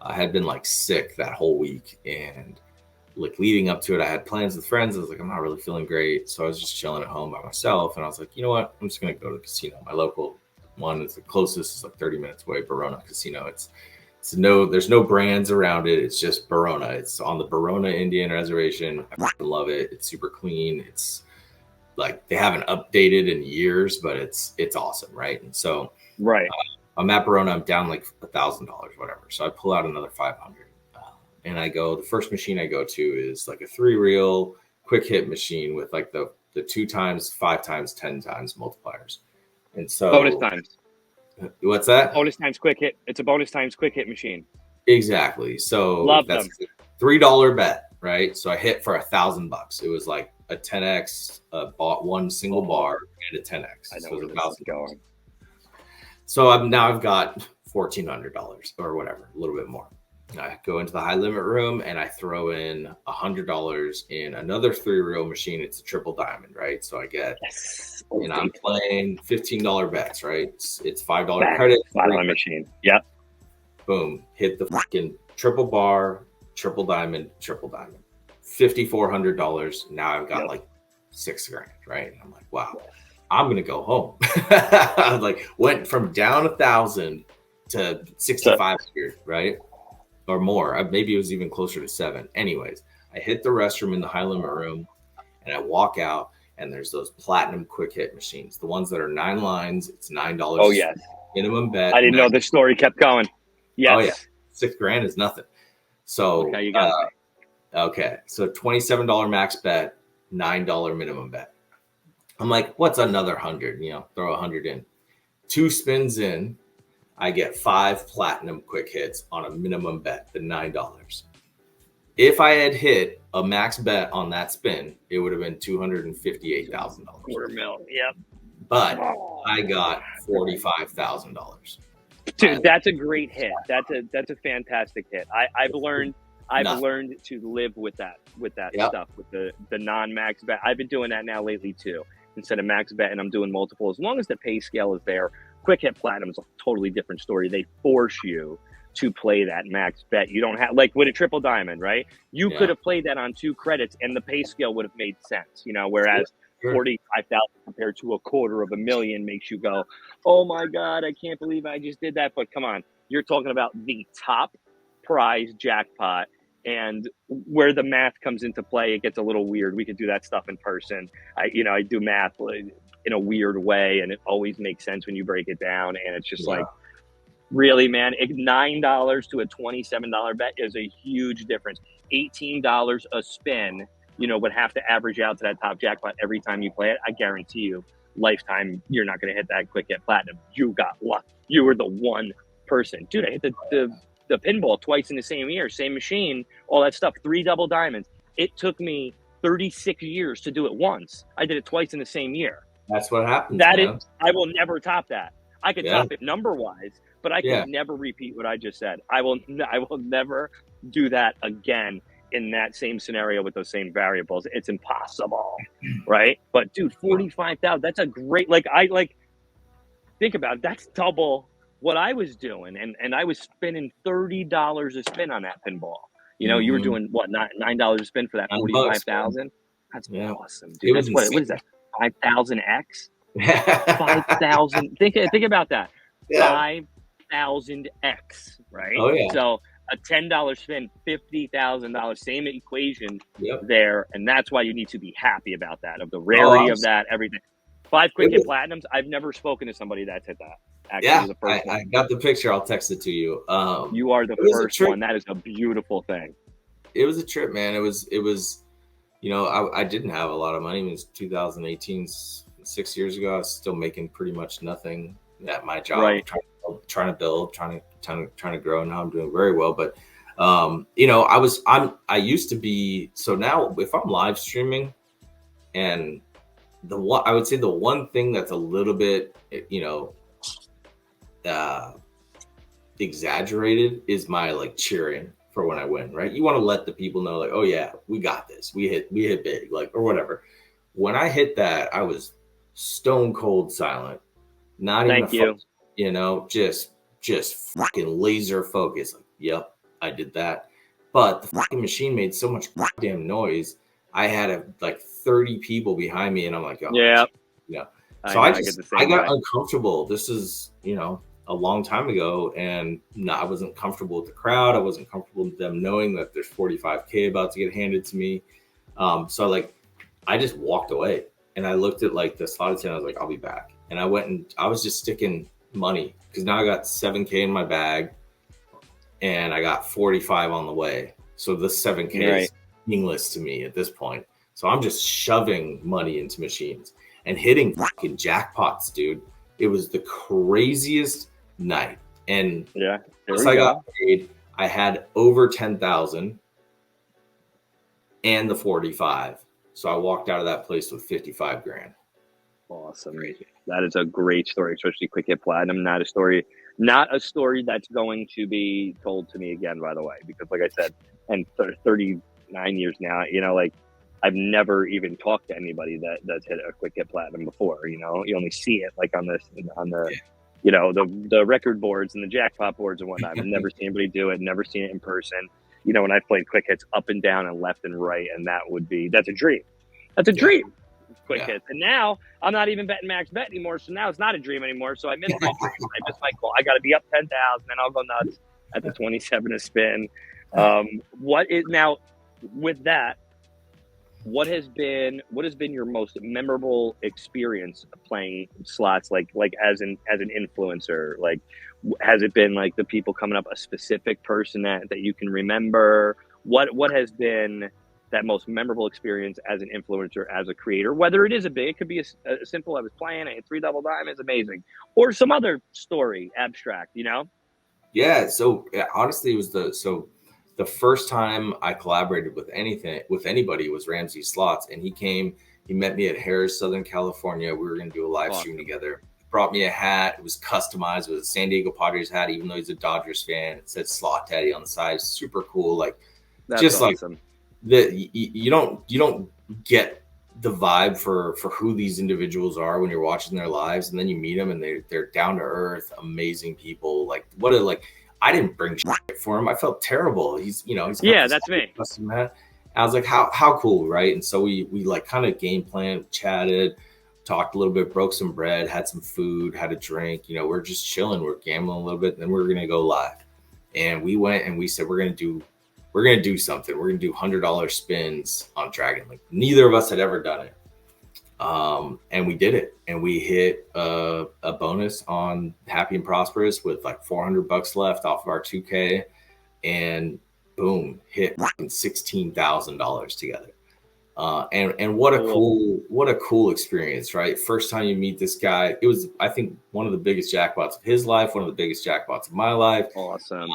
I had been sick that whole week, and leading up to it, I had plans with friends. I was like, I'm not really feeling great. So I was just chilling at home by myself. And I was like, you know what? I'm just going to go to the casino. My local one is the closest. It's 30 minutes away, Barona Casino. There's no brands around it. It's just Barona. It's on the Barona Indian Reservation. I love it. It's super clean. It's they haven't updated in years, but it's awesome. Right. And so I'm at Barona. I'm down $1,000, whatever. So I pull out another 500. And the first machine I go to is a 3-reel quick hit machine with the 2 times, 5 times, 10 times multipliers. And so bonus times. What's that? Bonus times quick hit. It's a bonus times quick hit machine. Exactly. So love that's them. $3 bet, right? So I hit for $1,000. It was a 10x, bought one single bar and a 10x. I know so where this is going. So I've got $1,400 or whatever, a little bit more. I go into the high limit room and I throw in $100 in another 3-reel machine. It's a triple diamond, right? So I get, and I'm playing $15 bets, right? It's $5 credit. $5 machine. Yep. Boom. Hit the fucking triple bar, triple diamond, $5,400. Now I've got $6,000, right? And I'm like, wow, I'm going to go home. I went from down 1,000 to 6,500, right? or more. Maybe it was even closer to 7. Anyways, I hit the restroom in the high limit room, and I walk out, and there's those platinum quick hit machines, the ones that are 9 lines. It's $9. Oh yes, minimum bet. I didn't know the story kept going. Yes. Oh yeah, $6,000 is nothing. So okay, you got it. Okay, so $27 max bet, $9 minimum bet. I'm like, what's another 100? Throw 100 in. 2 spins in, I get 5 platinum quick hits on a minimum bet, the $9. If I had hit a max bet on that spin, it would have been $258,000. $250,000. Yep. But I got $45,000. Dude, that's a great hit. That's a fantastic hit. I've learned to live with that stuff, with the non-max bet. I've been doing that now lately too. Instead of max bet, and I'm doing multiple. As long as the pay scale is there, quick hit platinum is a totally different story. They force you to play that max bet. You don't have, like with a triple diamond, right? You could have played that on 2 credits and the pay scale would have made sense, whereas 45,000 compared to $250,000 makes you go, oh my God, I can't believe I just did that. But come on, you're talking about the top prize jackpot, and where the math comes into play, it gets a little weird. We could do that stuff in person. I do math in a weird way, and it always makes sense when you break it down. And it's just like, really, man, $9 to a $27 bet is a huge difference. $18 a spin, would have to average out to that top jackpot every time you play it. I guarantee you, lifetime, you're not going to hit that quick hit platinum. You got luck. You were the one person. Dude, I hit the pinball twice in the same year, same machine, all that stuff, 3 double diamonds. It took me 36 years to do it once. I did it twice in the same year. That's what happens. I will never top that. I could top it number wise, but I can never repeat what I just said. I will never do that again in that same scenario with those same variables. It's impossible, right? But dude, 45,000, that's a great, think about it, that's double what I was doing, and I was spending $30 a spin on that pinball. You were doing what, $9 a spin for that 45,000. That's awesome, dude. That's what is that? 5,000x. 5,000. Think about that. 5,000x, right? Oh yeah. So a $10 spin, $50,000. Same equation there, and that's why you need to be happy about that, of the rarity of that, everything. 5 quick hit platinums. I've never spoken to somebody that's hit that. Actually, I got the picture. I'll text it to you. You are the first one. That is a beautiful thing. It was a trip, man. It was. I didn't have a lot of money. It was 2018, 6 years ago. I was still making pretty much nothing at my job. Right. Trying to build, trying to grow. Now I'm doing very well, but I used to be. So now, if I'm live streaming, and I would say the one thing that's a little bit, exaggerated is my cheering for when I win, right? You want to let the people know, oh yeah, we got this. We hit big, or whatever. When I hit that, I was stone cold silent. Not even just fucking laser focus. Yep, I did that. But the fucking machine made so much goddamn noise. I had 30 people behind me, and I'm like, oh yeah. So I got uncomfortable. This is, a long time ago, and I wasn't comfortable with the crowd. I wasn't comfortable with them knowing that there's $45K about to get handed to me. So I just walked away, and I looked at the slot attendant. I was like, I'll be back. And I went, and I was just sticking money, because now I got $7K in my bag, and I got 45 on the way. So the $7K is meaningless to me at this point. So I'm just shoving money into machines and hitting fucking jackpots, dude. It was the craziest night. And once I got paid, I had over 10,000 and the 45. So I walked out of that place with 55 grand. Awesome. That is a great story, especially quick hit platinum. Not a story that's going to be told to me again, by the way, because like I said, and 39 years now, I've never even talked to anybody that's hit a quick hit platinum before. You only see it on the record boards and the jackpot boards and whatnot. I've never seen anybody do it. Never seen it in person. When I've played quick hits up and down and left and right, and that's a dream. That's a dream. Quick hits. And now I'm not even betting max bet anymore. So now it's not a dream anymore. So I miss my dream. I miss my goal. I got to be up 10,000, and I'll go nuts. at the 27 a spin. What is now with that? What has been your most memorable experience playing slots? Like as an influencer, like has it been like the people coming up, a specific person that you can remember? What has been that most memorable experience as an influencer, as a creator? Whether it is it could be a simple, I was playing, I hit 3 double diamonds, amazing, or some other story, abstract, you know? Yeah. So honestly, it was the first time I collaborated with anybody was Ramsey Slots, and he met me at Harris, Southern California. We were going to do a live stream together. He brought me a hat. It was customized. It was a San Diego Padres hat, even though he's a Dodgers fan. It said Slotdaddy on the side. Super cool. Like, That's just awesome. Like you don't get the vibe for who these individuals are when you're watching their lives, and then you meet them and they're down to earth, amazing people. Like, I didn't bring shit for him. I felt terrible. He's that's me. Custom hat. I was like, how cool, right? And so we like kind of game plan, chatted, talked a little bit, broke some bread, had some food, had a drink. We're just chilling, we're gambling a little bit, and then we're gonna go live. And we went and we said we're gonna do something. We're gonna do $100 spins on Dragon Link. Neither of us had ever done it. And we did it, and we hit a bonus on Happy and Prosperous with like $400 left off of our 2K, and boom, hit $16,000 together. And what a cool experience, right? First time you meet this guy, it was, I think, one of the biggest jackpots of his life, one of the biggest jackpots of my life. Awesome.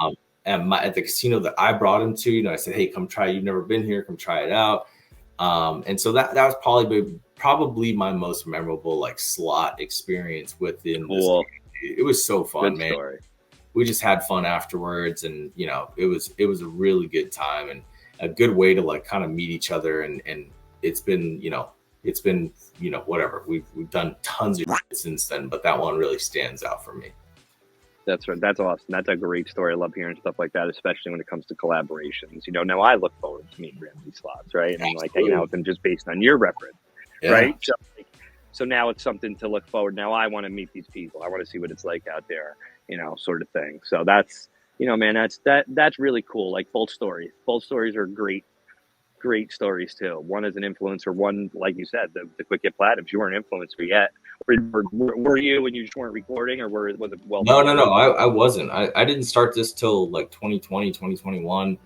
At the casino that I brought him to, I said, hey, come try. You've never been here, come try it out. And so that was probably my most memorable like slot experience within this game. It was so fun. Good man. Story. We just had fun afterwards, and it was a really good time and a good way to like kind of meet each other. And it's been whatever, we've done tons of shit since then, but that one really stands out for me. That's right. That's awesome. That's a great story. I love hearing stuff like that, especially when it comes to collaborations. Now I look forward to meeting Ramsey Slots, right? And like hanging out with him just based on your reference, right? So now it's something to look forward. Now I want to meet these people. I want to see what it's like out there, sort of thing. So that's, man, that's really cool. Like both stories are great stories too. One as an influencer, one, like you said, the quick hit platinums. You weren't an influencer yet. Were you when you just weren't recording, or was it well? No, I wasn't. I didn't start this till like 2020, 2021.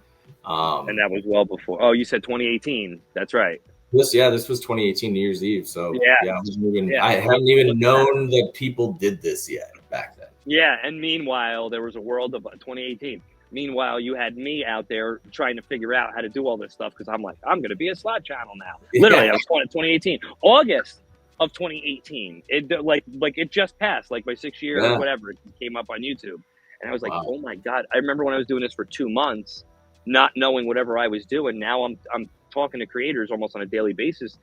And that was well before. Oh, you said 2018. That's right. This was 2018 New Year's Eve. So I hadn't even known that people did this yet back then. Yeah, and meanwhile, there was a world of 2018. Meanwhile, you had me out there trying to figure out how to do all this stuff because I'm like, I'm going to be a slot channel now. Literally, I was 2018, August of 2018. It like it just passed, like my 6 year or whatever. It came up on YouTube, and I was like, oh my god! I remember when I was doing this for 2 months, not knowing whatever I was doing. Now I'm talking to creators almost on a daily basis.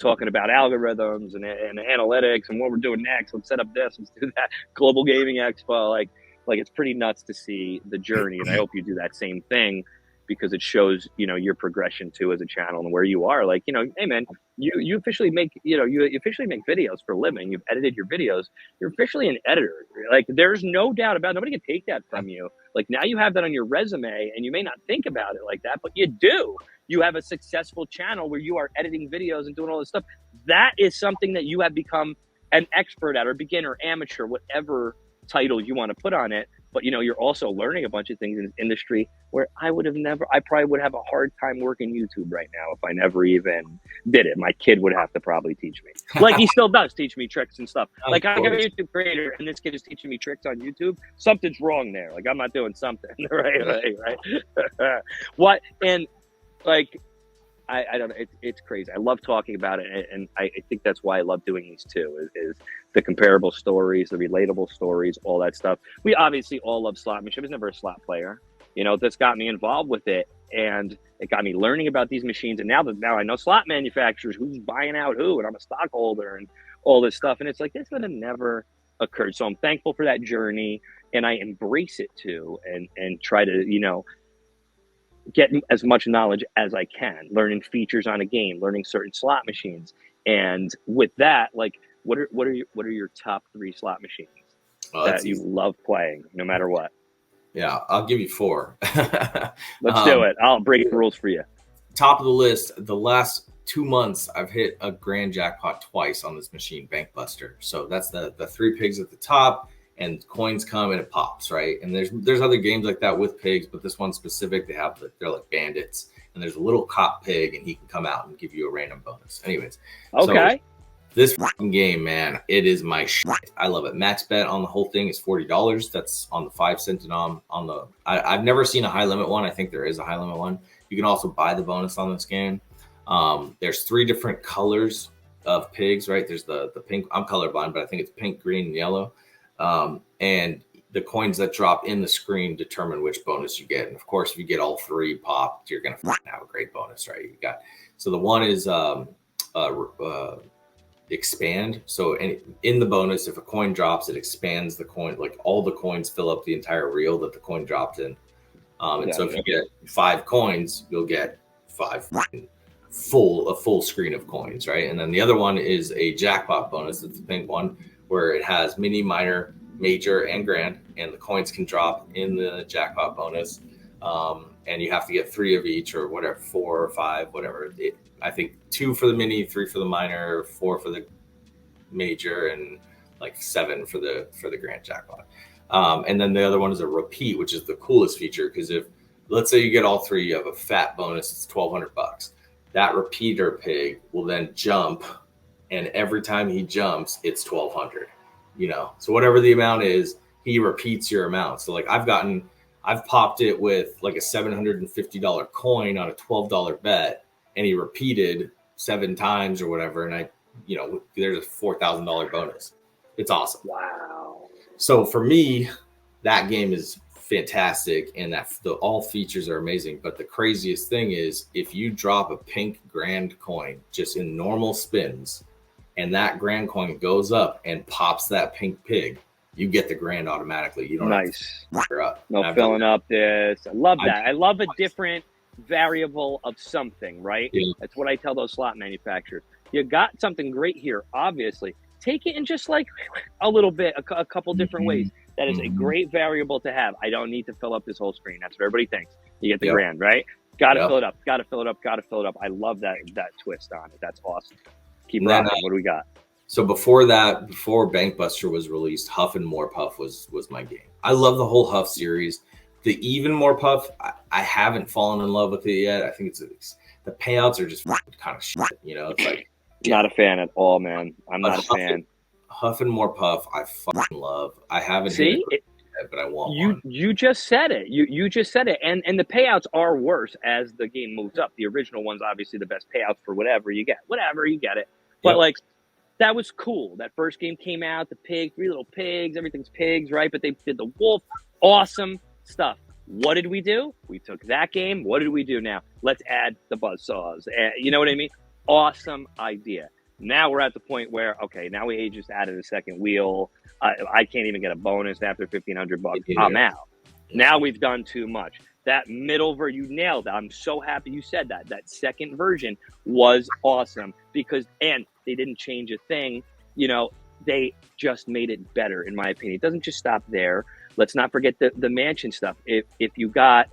Talking about algorithms and analytics and what we're doing next. Let's set up this. Let's do that. Global Gaming Expo, like it's pretty nuts to see the journey, and I hope you do that same thing because it shows your progression too as a channel and where you are. Like hey man, you officially make you officially make videos for a living. You've edited your videos. You're officially an editor. Like there's no doubt about it. Nobody can take that from you. Like now you have that on your resume, and you may not think about it like that, but you do. You have a successful channel where you are editing videos and doing all this stuff. That is something that you have become an expert at, or beginner, amateur, whatever title you want to put on it. But you're also learning a bunch of things in this industry where I probably would have a hard time working YouTube right now if I never even did it. My kid would have to probably teach me. Like he still does teach me tricks and stuff. Like I'm a YouTube creator and this kid is teaching me tricks on YouTube. Something's wrong there. Like I'm not doing something right. What? And like, I don't know. It's crazy. I love talking about it, and I think that's why I love doing these too. Is the comparable stories, the relatable stories, all that stuff. We obviously all love slot machines. I was never a slot player. That's got me involved with it, and it got me learning about these machines. And now I know slot manufacturers, who's buying out who, and I'm a stockholder and all this stuff. And it's like this would have never occurred. So I'm thankful for that journey, and I embrace it too, and try to get as much knowledge as I can, learning features on a game, learning certain slot machines. And with that, like, what are your top 3 slot machines that you love playing no matter what? Yeah, I'll give you 4. Let's do it. I'll break the rules for you. Top of the list, the last 2 months, I've hit a grand jackpot twice on this machine, Bank Buster. So that's the 3 pigs at the top, and coins come and it pops, right? And there's other games like that with pigs, but this one's specific. They're like bandits, and there's a little cop pig, and he can come out and give you a random bonus. Anyways, okay. So this game, man, it is my shit. I love it. Max bet on the whole thing is $40. That's on the 5-cent denom. I've never seen a high limit one. I think there is a high limit one. You can also buy the bonus on this game. There's 3 different colors of pigs, right? There's the pink. I'm colorblind, but I think it's pink, green, and yellow. And the coins that drop in the screen determine which bonus you get. And of course, if you get all 3 popped, you're gonna have a great bonus, right? So the one is expand. So in the bonus, if a coin drops, it expands the coin. Like all the coins fill up the entire reel that the coin dropped in. So if you get 5 coins, you'll get 5 a full screen of coins, right? And then the other one is a jackpot bonus. That's the pink one, where it has mini, minor, major, and grand, and the coins can drop in the jackpot bonus. And you have to get 3 of each, or whatever, 4 or 5, whatever. I think 2 for the mini, 3 for the minor, 4 for the major, and like 7 for the grand jackpot. And then the other one is a repeat, which is the coolest feature, because if, let's say you get all 3, you have a fat bonus, it's $1,200. That repeater pig will then jump, and every time he jumps, it's $1,200. So whatever the amount is, he repeats your amount. So like I've popped it with like a $750 coin on a $12 bet, and he repeated 7 times or whatever, and there's a $4,000 bonus. It's awesome. Wow. So for me, that game is fantastic, and all features are amazing. But the craziest thing is, if you drop a pink grand coin just in normal spins, and that grand coin goes up and pops that pink pig, you get the grand automatically. You don't nice. Have to up. No filling up this. I love that. I love a different variable of something, right? Yeah. That's what I tell those slot manufacturers. You got something great here, obviously. Take it in just like a little bit, a couple different ways. That is a great variable to have. I don't need to fill up this whole screen. That's what everybody thinks. You get the grand, right? Got to fill it up. Got to fill it up. Got to fill it up. I love that twist on it. That's awesome. Keep rocking. What do we got? So before Bank Buster was released, Huff and More Puff was my game. I love the whole Huff series. The Even More Puff, I haven't fallen in love with it yet. I think the payouts are just kind of shit. It's like not a fan at all, man. I'm not a fan. Huff and More Puff, I fucking love. I haven't seen it yet, but I want one. You just said it. You just said it. And the payouts are worse as the game moves up. The original one's obviously the best payouts for whatever you get. Whatever you get it. But like, that was cool. That first game came out, the pig, 3 little pigs, everything's pigs, right? But they did the wolf. Awesome stuff. What did we do? We took that game. What did we do now? Let's add the buzzsaws. You know what I mean? Awesome idea. Now we're at the point where, okay, now we just added a second wheel. I can't even get a bonus after $1,500. I'm out. Now we've done too much. That middle version, you nailed it. I'm so happy you said that. That second version was awesome and they didn't change a thing. They just made it better, in my opinion. It doesn't just stop there. Let's not forget the mansion stuff. If you got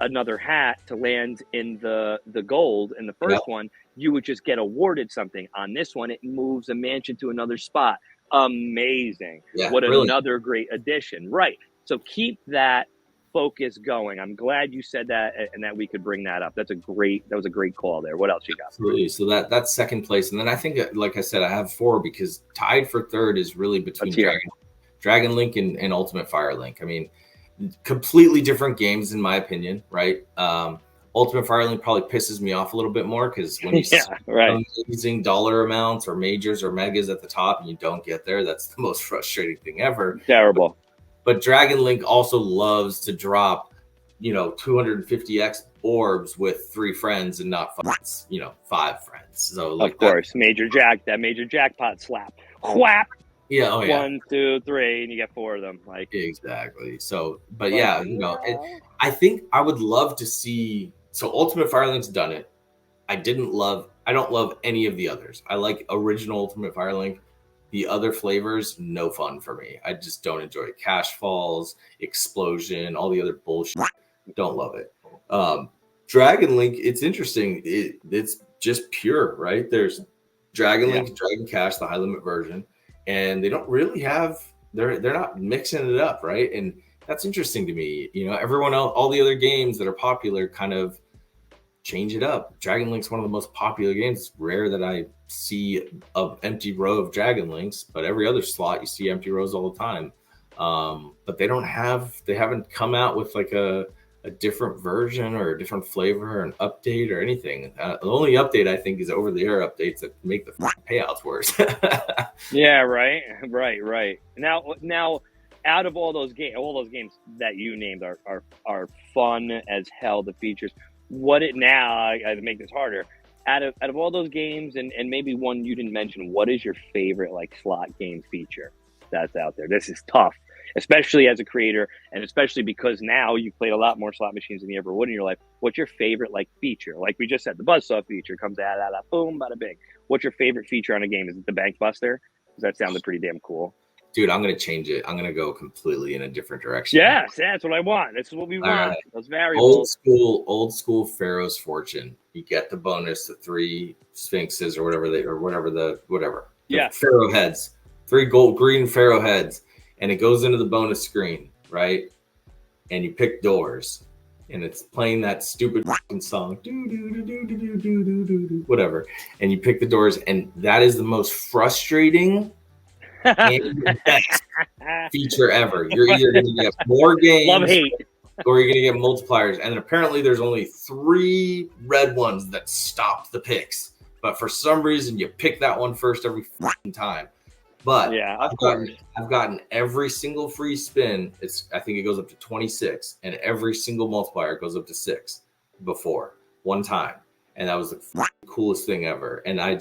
another hat to land in the gold in the first one, you would just get awarded something. On this one, it moves a mansion to another spot. Amazing. Yeah, what really? Another great addition. Right. So keep that focus going. I'm glad you said that and that we could bring that up. That was a great call there. What else you got? Absolutely. So that's second place. And then I think, like I said, I have 4 because tied for third is really between Dragon Link and Ultimate Fire Link. I mean, completely different games in my opinion, right? Ultimate Fire Link probably pisses me off a little bit more because when you see amazing dollar amounts or majors or megas at the top and you don't get there, that's the most frustrating thing ever. Terrible. But Dragon Link also loves to drop, 250x orbs with 3 friends and not 5 friends. So like of course, major jackpot slap. Whap. Yeah, 1, 2, 3, and you get 4 of them. Like exactly. So, but yeah, I think I would love to see. So, Ultimate Fire Link's done it. I don't love any of the others. I like original Ultimate Fire Link. The other flavors, no fun for me. I just don't enjoy it. Cash falls, explosion, all the other bullshit. Don't love it. Dragon Link, it's interesting. It's just pure, right? There's Dragon Link, Dragon Cash, the high limit version, and they don't really have. They're not mixing it up, right? And that's interesting to me. You know, everyone else, all the other games that are popular, kind of change it up. Dragon Link's one of the most popular games. It's rare that I see an empty row of Dragon Links, but every other slot you see empty rows all the time. But they haven't come out with like a different version or a different flavor or an update or anything. The only update I think is over-the-air updates that make the payouts worse. Yeah, right. Now, out of all those games that you named are fun as hell. The features. I make this harder. Out of all those games, and maybe one you didn't mention, what is your favorite like slot game feature that's out there? This is tough, especially as a creator, and especially because now you've played a lot more slot machines than you ever would in your life. What's your favorite like feature? Like we just said, the buzzsaw feature comes out, boom, bada bing. What's your favorite feature on a game? Is it the Bank Buster? Because that sounded pretty damn cool. Dude, I'm going to change it. I'm going to go completely in a different direction. Yes, that's what I want. This is what we want. Right. Those variables. Old school Pharaoh's Fortune. You get the bonus, the 3 Sphinxes or whatever. Yeah. Pharaoh heads. 3 green Pharaoh heads. And it goes into the bonus screen, right? And you pick doors. And it's playing that stupid song. Whatever. And you pick the doors. And that is the most frustrating and best feature ever. You're either going to get more games or you're going to get multipliers. And then apparently there's only 3 red ones that stop the picks. But for some reason, you pick that one first every time. But yeah, I've gotten every single free spin. I think it goes up to 26. And every single multiplier goes up to 6 before one time. And that was the coolest thing ever. And I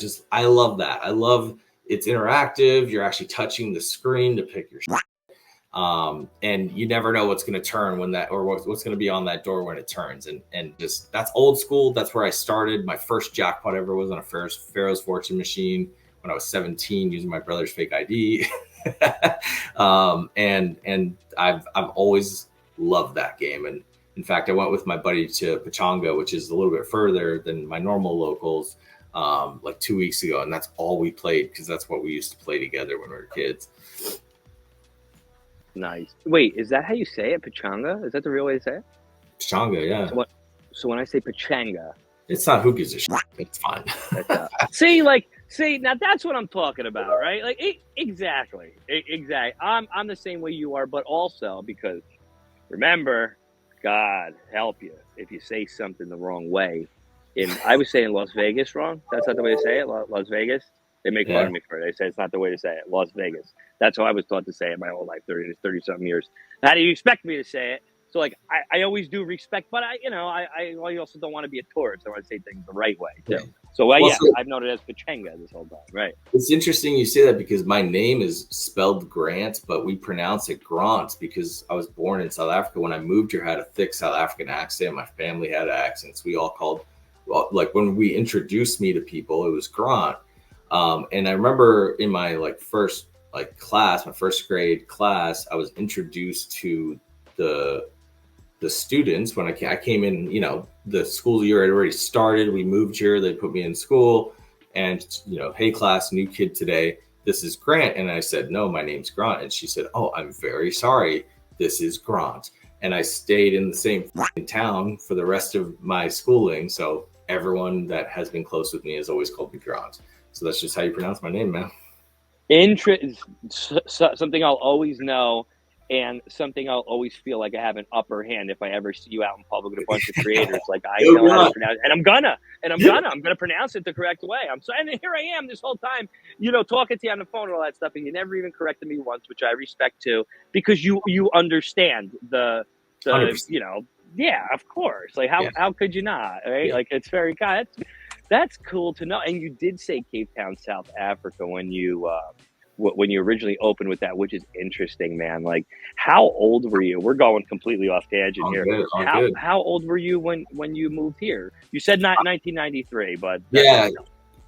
love that. I love it's interactive. You're actually touching the screen to pick your and you never know what's going to turn when that, or what's going to be on that door when it turns. And just, that's old school. That's where I started. My first jackpot ever was on a Pharaoh's Fortune machine when I was 17 using my brother's fake ID. And I've always loved that game. And in fact, I went with my buddy to Pechanga, which is a little bit further than my normal locals, like 2 weeks ago, and that's all we played because that's what we used to play together when we were kids. Nice. Wait, is that how you say it? Pechanga? Is that the real way to say it? Pechanga, yeah. So when I say Pechanga, it's not who gives a shit. It's fine. See, now that's what I'm talking about, right? Like exactly. I'm the same way you are, but also because remember, God help you if you say something the wrong way. I was saying Las Vegas wrong. That's not the way to say it. Las Vegas. They make fun of me for it. They say it's not the way to say it. Las Vegas. That's how I was taught to say it my whole life, 30-something years. How do you expect me to say it? So, like, I always do respect, but I also don't want to be a tourist. I want to say things the right way, too. So, I've known it as Pechanga this whole time, right? It's interesting you say that because my name is spelled Grant, but we pronounce it Grant because I was born in South Africa. When I moved here, I had a thick South African accent. My family had accents. We all called, like, when we introduced me to people, it was Grant. And I remember in my first class, my first grade class, I was introduced to the students when I came in. The school year had already started. We moved here. They put me in school, and hey class, new kid today. This is Grant, and I said, no, my name's Grant, and she said, oh, I'm very sorry. This is Grant, and I stayed in the same town for the rest of my schooling. So everyone that has been close with me has always called me Grant. So that's just how you pronounce my name, man. Something I'll always know, and something I'll always feel like I have an upper hand if I ever see you out in public with a bunch of creators. Like I know how to pronounce it, and I'm gonna pronounce it the correct way. And here I am this whole time, talking to you on the phone and all that stuff, and you never even corrected me once, which I respect too, because you understand the 100%. Yeah, of course. Like how could you not? Right? Yeah. Like it's very kind. That's cool to know. And you did say Cape Town, South Africa when you originally opened with that, which is interesting, man. Like, how old were you? We're going completely off tangent here. How old were you when you moved here? You said not 1993, but yeah,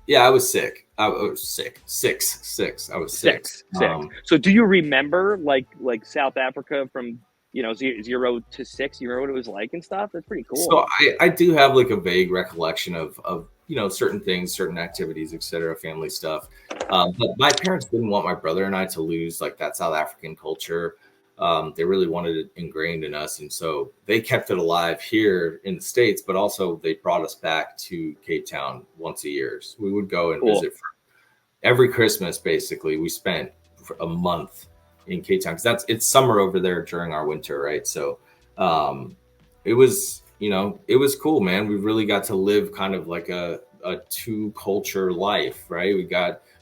Yeah, I was sick. I was sick. Six. I was six. Six. So do you remember like South Africa from 0 to 6? You remember what it was like and stuff? That's pretty cool. So I do have like a vague recollection of certain things, certain activities, etc., family stuff. But my parents didn't want my brother and I to lose like that South African culture. They really wanted it ingrained in us, and so they kept it alive here in the States. But also they brought us back to Cape Town once a year. So we would go and visit for every Christmas. Basically, we spent for a month in Cape Town because it's summer over there during our winter, right? So it was cool, man. We really got to live kind of like a two culture life, right? We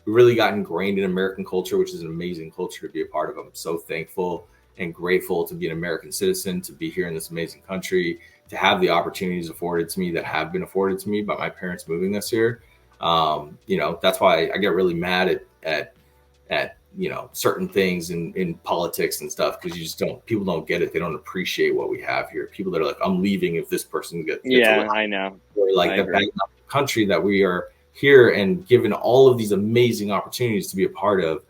really got ingrained in American culture, which is an amazing culture to be a part of. I'm so thankful and grateful to be an American citizen, to be here in this amazing country, to have the opportunities afforded to me that have been afforded to me by my parents moving us here. That's why I get really mad at certain things in politics and stuff, because people don't get it. They don't appreciate what we have here. People that are like, I'm leaving if this person gets I know. Or like the country that we are here and given all of these amazing opportunities to be a part of.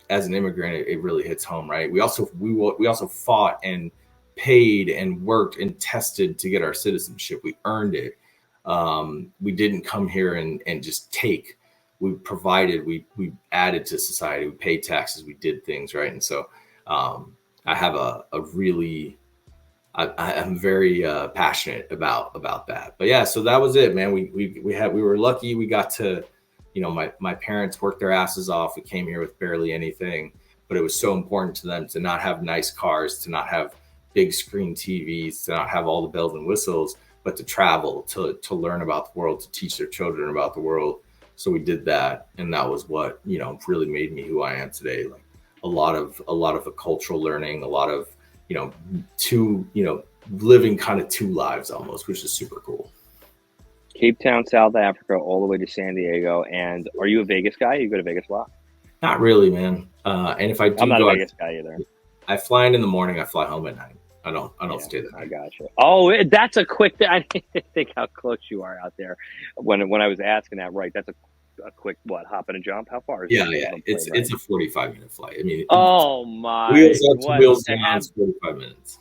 As an immigrant, it really hits home, right? We also fought and paid and worked and tested to get our citizenship. We earned it. We didn't come here and just take. We provided, we added to society, we paid taxes, we did things, right? And so I have I'm very passionate about that. But yeah, so that was it, man. We were lucky. We got to, my parents worked their asses off. We came here with barely anything, but it was so important to them to not have nice cars, to not have big screen TVs, to not have all the bells and whistles, but to travel, to learn about the world, to teach their children about the world. So we did that, and that was what really made me who I am today. Like a lot of the cultural learning, a lot of living kind of two lives almost, which is super cool. Cape Town, South Africa, all the way to San Diego. And are you a Vegas guy? You go to Vegas a lot? Not really, man. And if I do, I'm not a Vegas guy either. I fly in the morning. I fly home at night. I don't stay there. I got you. Oh, that's a quick thing. I didn't think how close you are out there. When I was asking that, right? That's a quick hop and a jump. How far is it? Yeah. It's a 45-minute flight. I mean, my wheels up to wheels down, 45 minutes.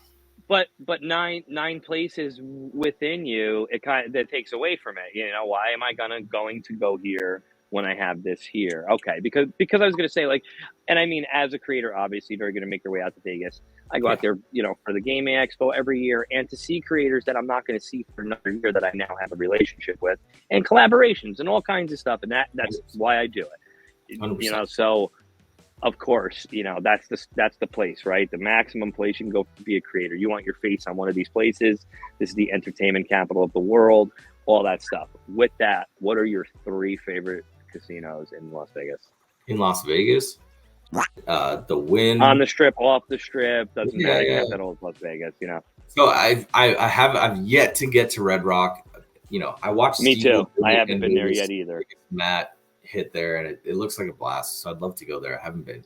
But nine places within you, that takes away from it. Why am I going to go here when I have this here? Okay, because I was going to say, like, and I mean, as a creator, obviously, you're going to make your way out to Vegas. I go out there, for the Gaming Expo every year, and to see creators that I'm not going to see for another year that I now have a relationship with, and collaborations and all kinds of stuff, and that's why I do it. 100%. So. Of course, that's the place, right? The maximum place you can go to be a creator. You want your face on one of these places. This is the entertainment capital of the world, all that stuff. With that, what are your 3 favorite casinos in Las Vegas? In Las Vegas? The Wynn. On the Strip, off the Strip, doesn't matter. Capital of Las Vegas, So I've yet to get to Red Rock. I watched. Me too. I haven't been there yet either. Matt hit there, and it looks like a blast. So I'd love to go there. I haven't been.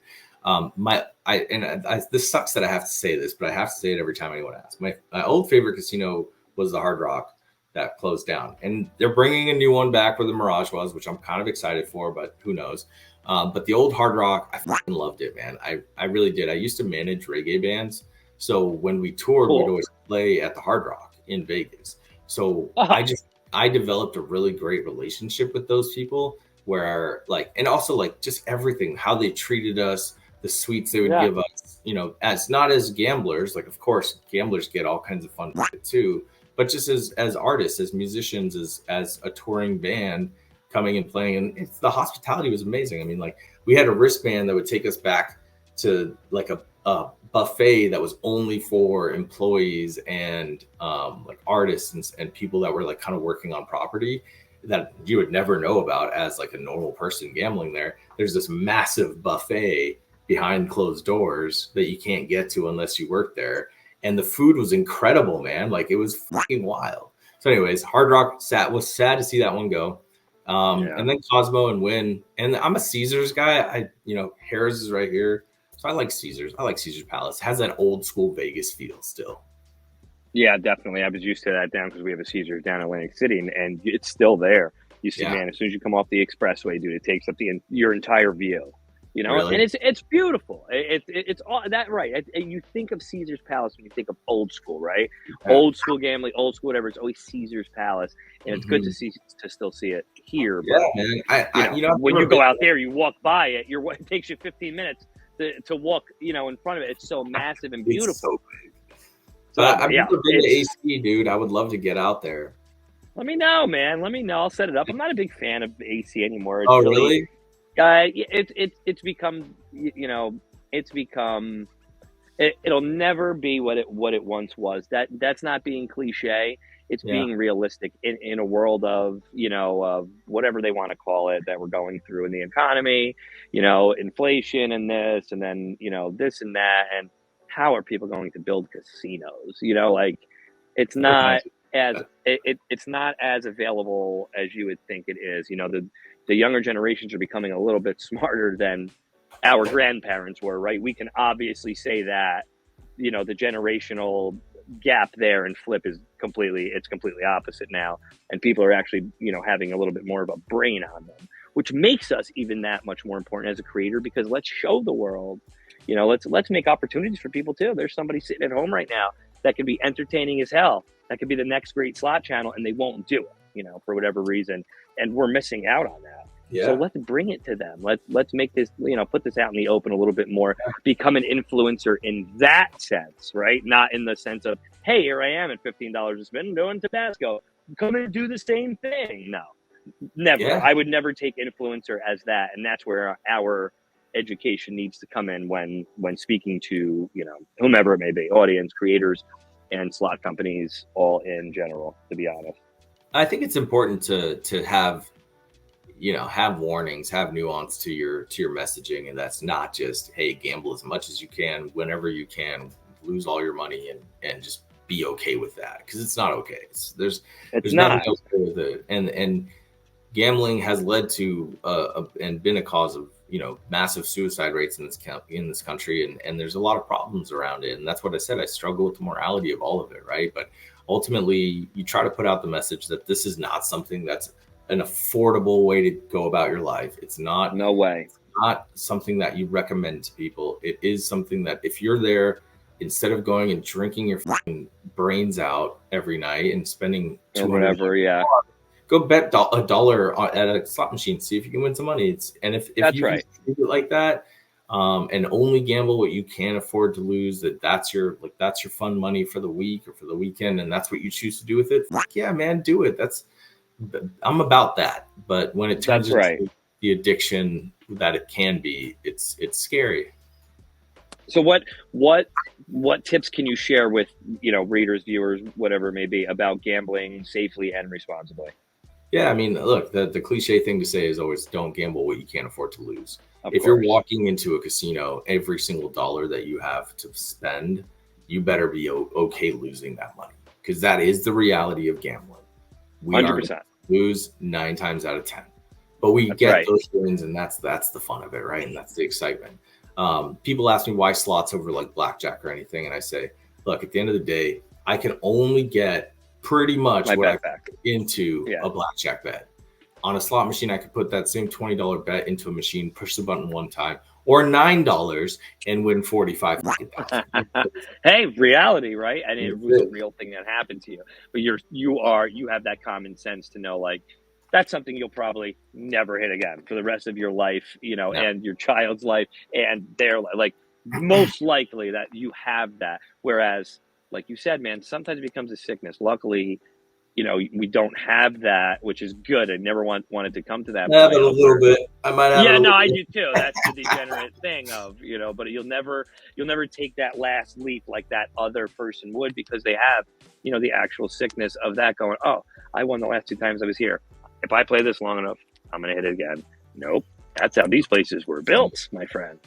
This sucks that I have to say this, but I have to say it every time anyone asks. My old favorite casino was the Hard Rock that closed down, and they're bringing a new one back where the Mirage was, which I'm kind of excited for, but who knows? But the old Hard Rock, I fucking loved it, man. I really did. I used to manage reggae bands, so when we toured, we'd always play at the Hard Rock in Vegas. So I developed a really great relationship with those people. Where and also just everything, how they treated us, the sweets they would give us, as not as gamblers, of course gamblers get all kinds of fun with it too, but just as artists, as musicians, as a touring band coming and playing, and the hospitality was amazing. I mean, we had a wristband that would take us back to a buffet that was only for employees and artists and people that were kind of working on property that you would never know about as a normal person gambling there. There's this massive buffet behind closed doors that you can't get to unless you work there. And the food was incredible, man. It was fucking wild. So anyways, Hard Rock was sad to see that one go. And then Cosmo and Wynn. And I'm a Caesars guy. Harris is right here. So I like Caesars. I like Caesars Palace. It has that old school Vegas feel still. Yeah, definitely. I was used to that down because we have a Caesars down in Atlantic City, and it's still there. You see, man, as soon as you come off the expressway, dude, it takes up your entire view. You know, Really? and it's beautiful. It's all that, right? You think of Caesar's Palace when you think of old school, right? Yeah. Old school gambling, old school whatever. It's always Caesar's Palace, and it's good to still see it here. Yeah, but, man. You know, when you go out there, you walk by it. It takes you 15 minutes to walk, in front of it. It's so massive and beautiful. It's so big. But I've never been to AC, dude. I would love to get out there. Let me know, man. Let me know. I'll set it up. I'm not a big fan of AC anymore. It's really? It's become, it'll never be what it once was. That's not being cliche. It's being realistic in a world of, of whatever they want to call it that we're going through in the economy, inflation and this, and then, this and that. And how are people going to build casinos? It's not it's not as available as you would think it is. The younger generations are becoming a little bit smarter than our grandparents were, right? We can obviously say that, the generational gap there and flip is completely opposite now. And people are actually, having a little bit more of a brain on them, which makes us even that much more important as a creator, because let's show the world, let's make opportunities for people too. There's somebody sitting at home right now that could be entertaining as hell. That could be the next great slot channel, and they won't do it, for whatever reason. And we're missing out on that. Yeah. So let's bring it to them. Let's make this, put this out in the open a little bit more, become an influencer in that sense, right? Not in the sense of, hey, here I am at $15 a spin doing Tabasco. Come and do the same thing. No, never. Yeah. I would never take influencer as that. And that's where our education needs to come in when speaking to, whomever it may be, audience, creators, and slot companies all in general, to be honest. I think it's important to have warnings, have nuance to your messaging. And that's not just, hey, gamble as much as you can, whenever you can, lose all your money and just be okay with that. Cause it's not okay. There's nothing okay with it. And gambling has led to, and been a cause of, massive suicide rates in this country. And there's a lot of problems around it. And that's what I said. I struggle with the morality of all of it. Right. But ultimately you try to put out the message that this is not something that's an affordable way to go about your life. It's not. No way. It's not something that you recommend to people. It is something that if you're there, instead of going and drinking your fucking brains out every night and spending $200, go bet $1 at a slot machine. See if you can win some money. If you do it like that, and only gamble what you can afford to lose, that's your fun money for the week or for the weekend, and that's what you choose to do with it. Yeah, man, do it. I'm about that. But when it turns into the addiction that it can be, it's scary. So what tips can you share with, readers, viewers, whatever it may be, about gambling safely and responsibly? Yeah, I mean, look, the cliche thing to say is always don't gamble what you can't afford to lose. If you're walking into a casino, every single dollar that you have to spend, you better be okay losing that money, because that is the reality of gambling. We 100%. are lose 9 times out of 10, but we get those wins, and that's the fun of it, right? And that's the excitement. People ask me why slots over like blackjack or anything, and I say, look, at the end of the day, I can only get pretty much what I put into a blackjack bet. On a slot machine, I could put that same $20 bet into a machine, push the button one time, or $9 and win $45,000. Hey, reality, right? And it was a real thing that happened to you. But you have that common sense to know, like, that's something you'll probably never hit again for the rest of your life, and your child's life and their life. Like, most likely that you have that. Whereas, like you said, man, sometimes it becomes a sickness. Luckily, we don't have that, which is good. I never wanted to come to that. Yeah, but a little bit. I might have. Yeah, no, I do too. That's the degenerate thing of, but you'll never take that last leap like that other person would, because they have, the actual sickness of that going, oh, I won the last 2 times I was here. If I play this long enough, I'm going to hit it again. Nope. That's how these places were built, my friend.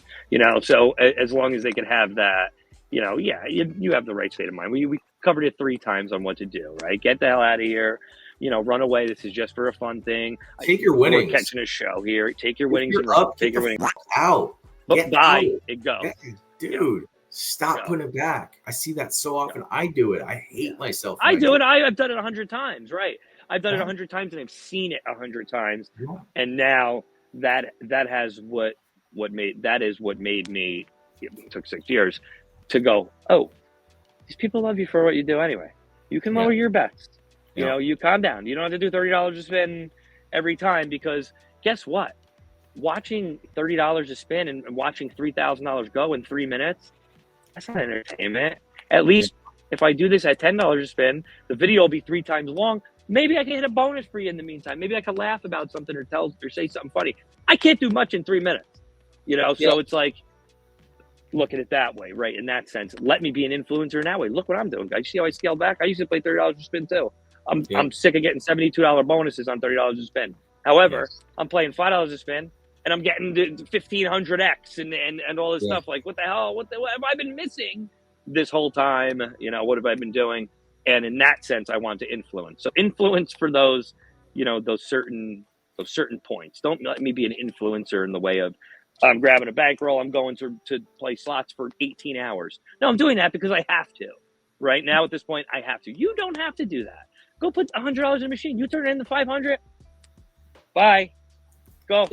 So as long as they can have that, you have the right state of mind. We covered it 3 times on what to do, right? Get the hell out of here. Run away. This is just for a fun thing. Take your winnings. We're catching a show here. Take your winnings. Take your winnings out. But buy it. Go. Yeah, dude. Stop putting it back. I see that so often. I do it. I hate myself. I do it. I've done it 100 times, right? I've done it 100 times, and I've seen it 100 times. Yeah. And now that is what made me, it took 6 years to go, oh, these people love you for what you do anyway. You can lower your bets. You know, you calm down. You don't have to do $30 to spin every time, because guess what? Watching $30 to spin and watching $3,000 go in 3 minutes, that's not entertainment. At least if I do this at $10 a spin, the video will be 3 times long. Maybe I can hit a bonus for you in the meantime. Maybe I can laugh about something or say something funny. I can't do much in 3 minutes, you know? So it's like, look at it that way, right? In that sense, let me be an influencer in that way. Look what I'm doing, guys. See how I scaled back? I used to play $30 a spin too. I'm sick of getting $72 bonuses on $30 a spin. However, I'm playing $5 a spin, and I'm getting the 1500x and all this stuff. Like, what the hell? What have I been missing this whole time? You know, what have I been doing? And in that sense, I want to influence. So influence for those, you know, those certain points. Don't let me be an influencer in the way of, I'm grabbing a bankroll, I'm going to play slots for 18 hours. No, I'm doing that because I have to. Right now, at this point, I have to. You don't have to do that. Go put $100 in a machine. You turn it into 500. Bye. Go.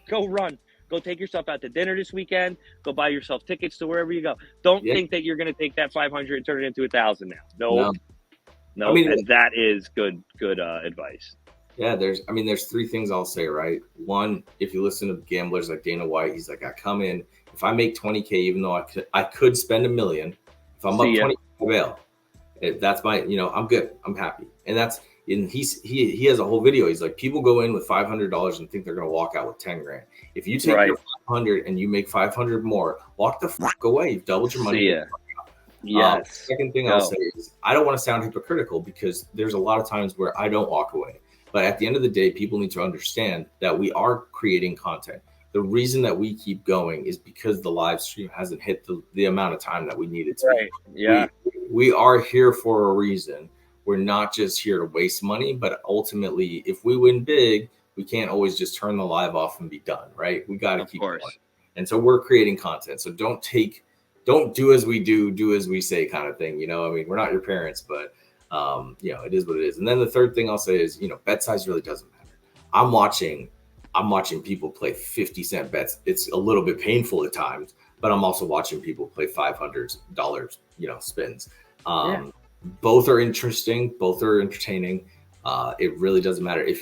Go run. Go take yourself out to dinner this weekend. Go buy yourself tickets to wherever you go. Don't think that you're going to take that 500 and turn it into 1,000 now. No. I mean, and that is good advice. Yeah, there's 3 things I'll say, right? One, if you listen to gamblers like Dana White, he's like, I come in, if I make 20K, even though I could spend $1 million, if I'm up 20, I bail. That's my, you know, I'm good. I'm happy. And he has a whole video. He's like, people go in with $500 and think they're going to walk out with 10 grand. If you take your 500 and you make 500 more, walk the fuck away. You've doubled your money. Second thing I'll say is, I don't want to sound hypocritical, because there's a lot of times where I don't walk away. But at the end of the day, people need to understand that we are creating content. The reason that we keep going is because the live stream hasn't hit the amount of time that we need it to. Right. Yeah. We are here for a reason. We're not just here to waste money, but ultimately, if we win big, we can't always just turn the live off and be done, right? We got to keep going. And so we're creating content. So don't do as we do as we say kind of thing. You know, I mean, we're not your parents, but you know, it is what it is. And then the third thing I'll say is, you know, bet size really doesn't matter. I'm watching people play 50-cent bets. It's a little bit painful at times, but I'm also watching people play $500, you know, spins. Both are interesting. Both are entertaining. It really doesn't matter. If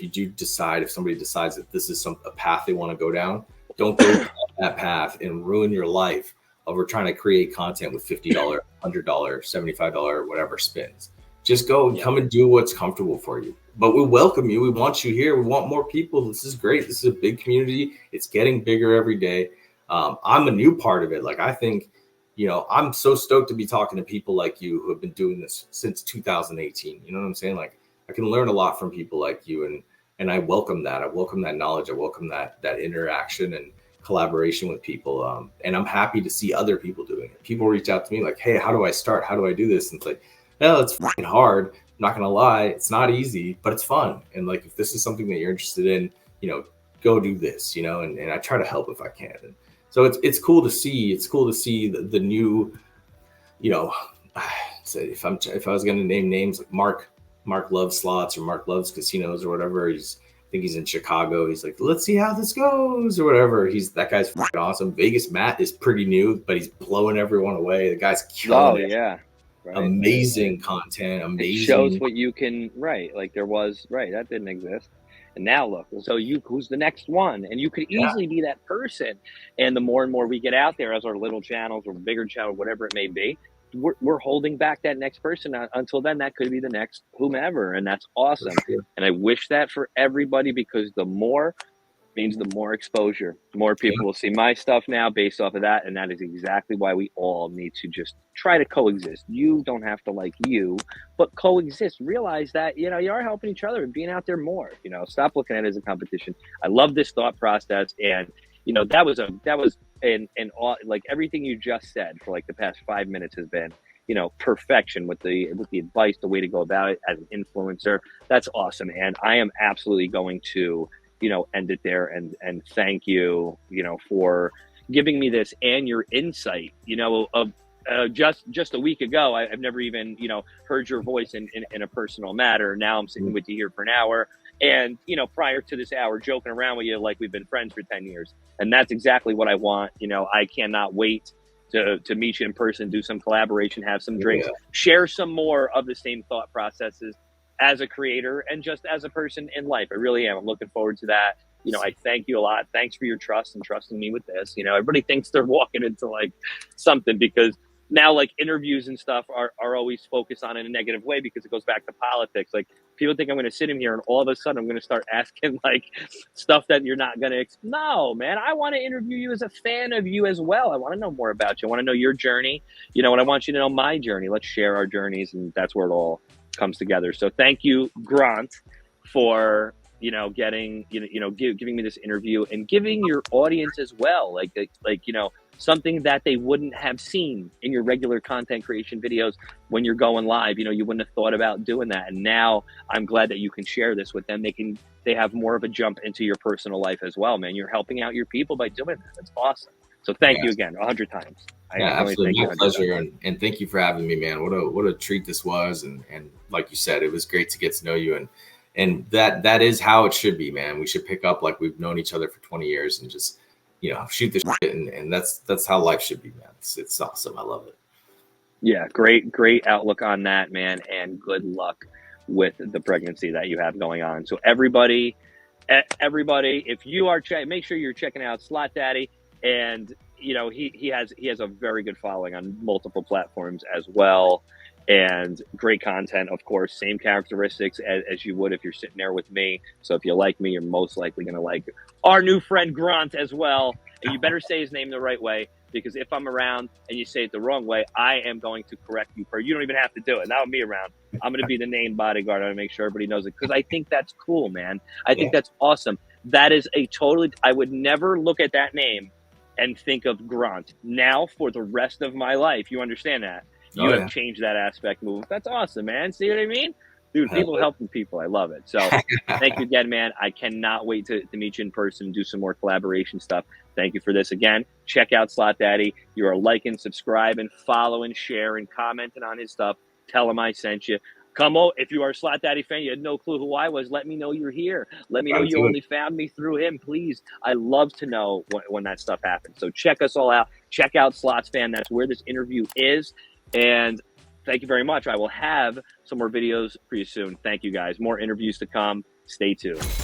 somebody decides that this is a path they want to go down, don't go down that path and ruin your life over trying to create content with $50, $100, $75, whatever spins. Just go and come and do what's comfortable for you. But we welcome you. We want you here. We want more people. This is great. This is a big community. It's getting bigger every day. I'm a new part of it. Like, I think, you know, I'm so stoked to be talking to people like you who have been doing this since 2018. You know what I'm saying? Like, I can learn a lot from people like you, and I welcome that. I welcome that knowledge. I welcome that interaction and collaboration with people. And I'm happy to see other people doing it. People reach out to me like, hey, how do I start? How do I do this? And it's like, well, it's fucking hard. I'm not going to lie. It's not easy, but it's fun. And like, if this is something that you're interested in, you know, go do this, you know, and I try to help if I can. And so it's cool to see. It's cool to see the new, you know, if I was going to name names, like Mark loves slots, or Mark loves casinos, or whatever. I think he's in Chicago. He's like, let's see how this goes, or whatever. That guy's fucking awesome. Vegas Matt is pretty new, but he's blowing everyone away. The guy's killing it. Yeah. Right. Amazing content. Amazing. It shows what you can, like there was, that didn't exist. And now look, so who's the next one? And you could easily be that person. And the more and more we get out there as our little channels or bigger channel, whatever it may be, we're holding back that next person. Until then, that could be the next whomever. And that's awesome. And I wish that for everybody, because the more means the more exposure, the more people will see my stuff now based off of that. And that is exactly why we all need to just try to coexist. You don't have to like you, but coexist. Realize that, you know, you are helping each other and being out there more, you know, stop looking at it as a competition. I love this thought process. And, you know, that was like everything you just said for like the past 5 minutes has been, you know, perfection with the advice, the way to go about it as an influencer. That's awesome. And I am absolutely going to, you know, end it there and thank you, you know, for giving me this and your insight, you know, of just a week ago. I've never even, heard your voice in a personal matter. Now I'm sitting with you here for an hour. And, prior to this hour, joking around with you like we've been friends for 10 years. And that's exactly what I want. I cannot wait to meet you in person, do some collaboration, have some drinks, share some more of the same thought processes as a creator and just as a person in life. I really am. I'm looking forward to that. I thank you a lot. Thanks for your trust and trusting me with this. Everybody thinks they're walking into like something, because now like interviews and stuff are always focused on in a negative way, because it goes back to politics. Like, people think I'm going to sit in here and all of a sudden I'm going to start asking like stuff that you're not going to. No, man, I want to interview you as a fan of you as well. I want to know more about you. I want to know your journey, and I want you to know my journey. Let's share our journeys, and that's where it all comes together. So thank you, Grant, for giving me this interview and giving your audience as well, like something that they wouldn't have seen in your regular content creation videos when you're going live. You wouldn't have thought about doing that. And now I'm glad that you can share this with them. They have more of a jump into your personal life as well, man. You're helping out your people by doing that. That's awesome. So thank you again 100 times. Absolutely. My pleasure. And thank you for having me, man. What a treat this was. And like you said, it was great to get to know you. And that is how it should be, man. We should pick up like we've known each other for 20 years and just, shoot the shit. And that's how life should be, man. It's awesome. I love it. Yeah. Great outlook on that, man. And good luck with the pregnancy that you have going on. So everybody, if you are make sure you're checking out Slotdaddy. And, he has a very good following on multiple platforms as well. And great content, of course, same characteristics as you would if you're sitting there with me. So if you like me, you're most likely going to like our new friend Grant as well. And you better say his name the right way, because if I'm around and you say it the wrong way, I am going to correct you. You don't even have to do it. Now with me around, I'm going to be the name bodyguard. I'm going to make sure everybody knows it, because I think that's cool, man. I think that's awesome. That is I would never look at that name and think of Grant now for the rest of my life. You understand that? You have changed that aspect move. That's awesome, man. See what I mean? Dude, people helping people. I love it. So thank you again, man. I cannot wait to meet you in person and do some more collaboration stuff. Thank you for this again. Check out Slotdaddy. You are liking, subscribing, following, sharing, commenting on his stuff. Tell him I sent you. Come on. If you are a Slotdaddy fan, you had no clue who I was, let me know you're here. Let me know you only found me through him, please. I love to know when that stuff happens. So check us all out. Check out SlotsFan. That's where this interview is. And thank you very much. I will have some more videos for you soon. Thank you, guys. More interviews to come. Stay tuned.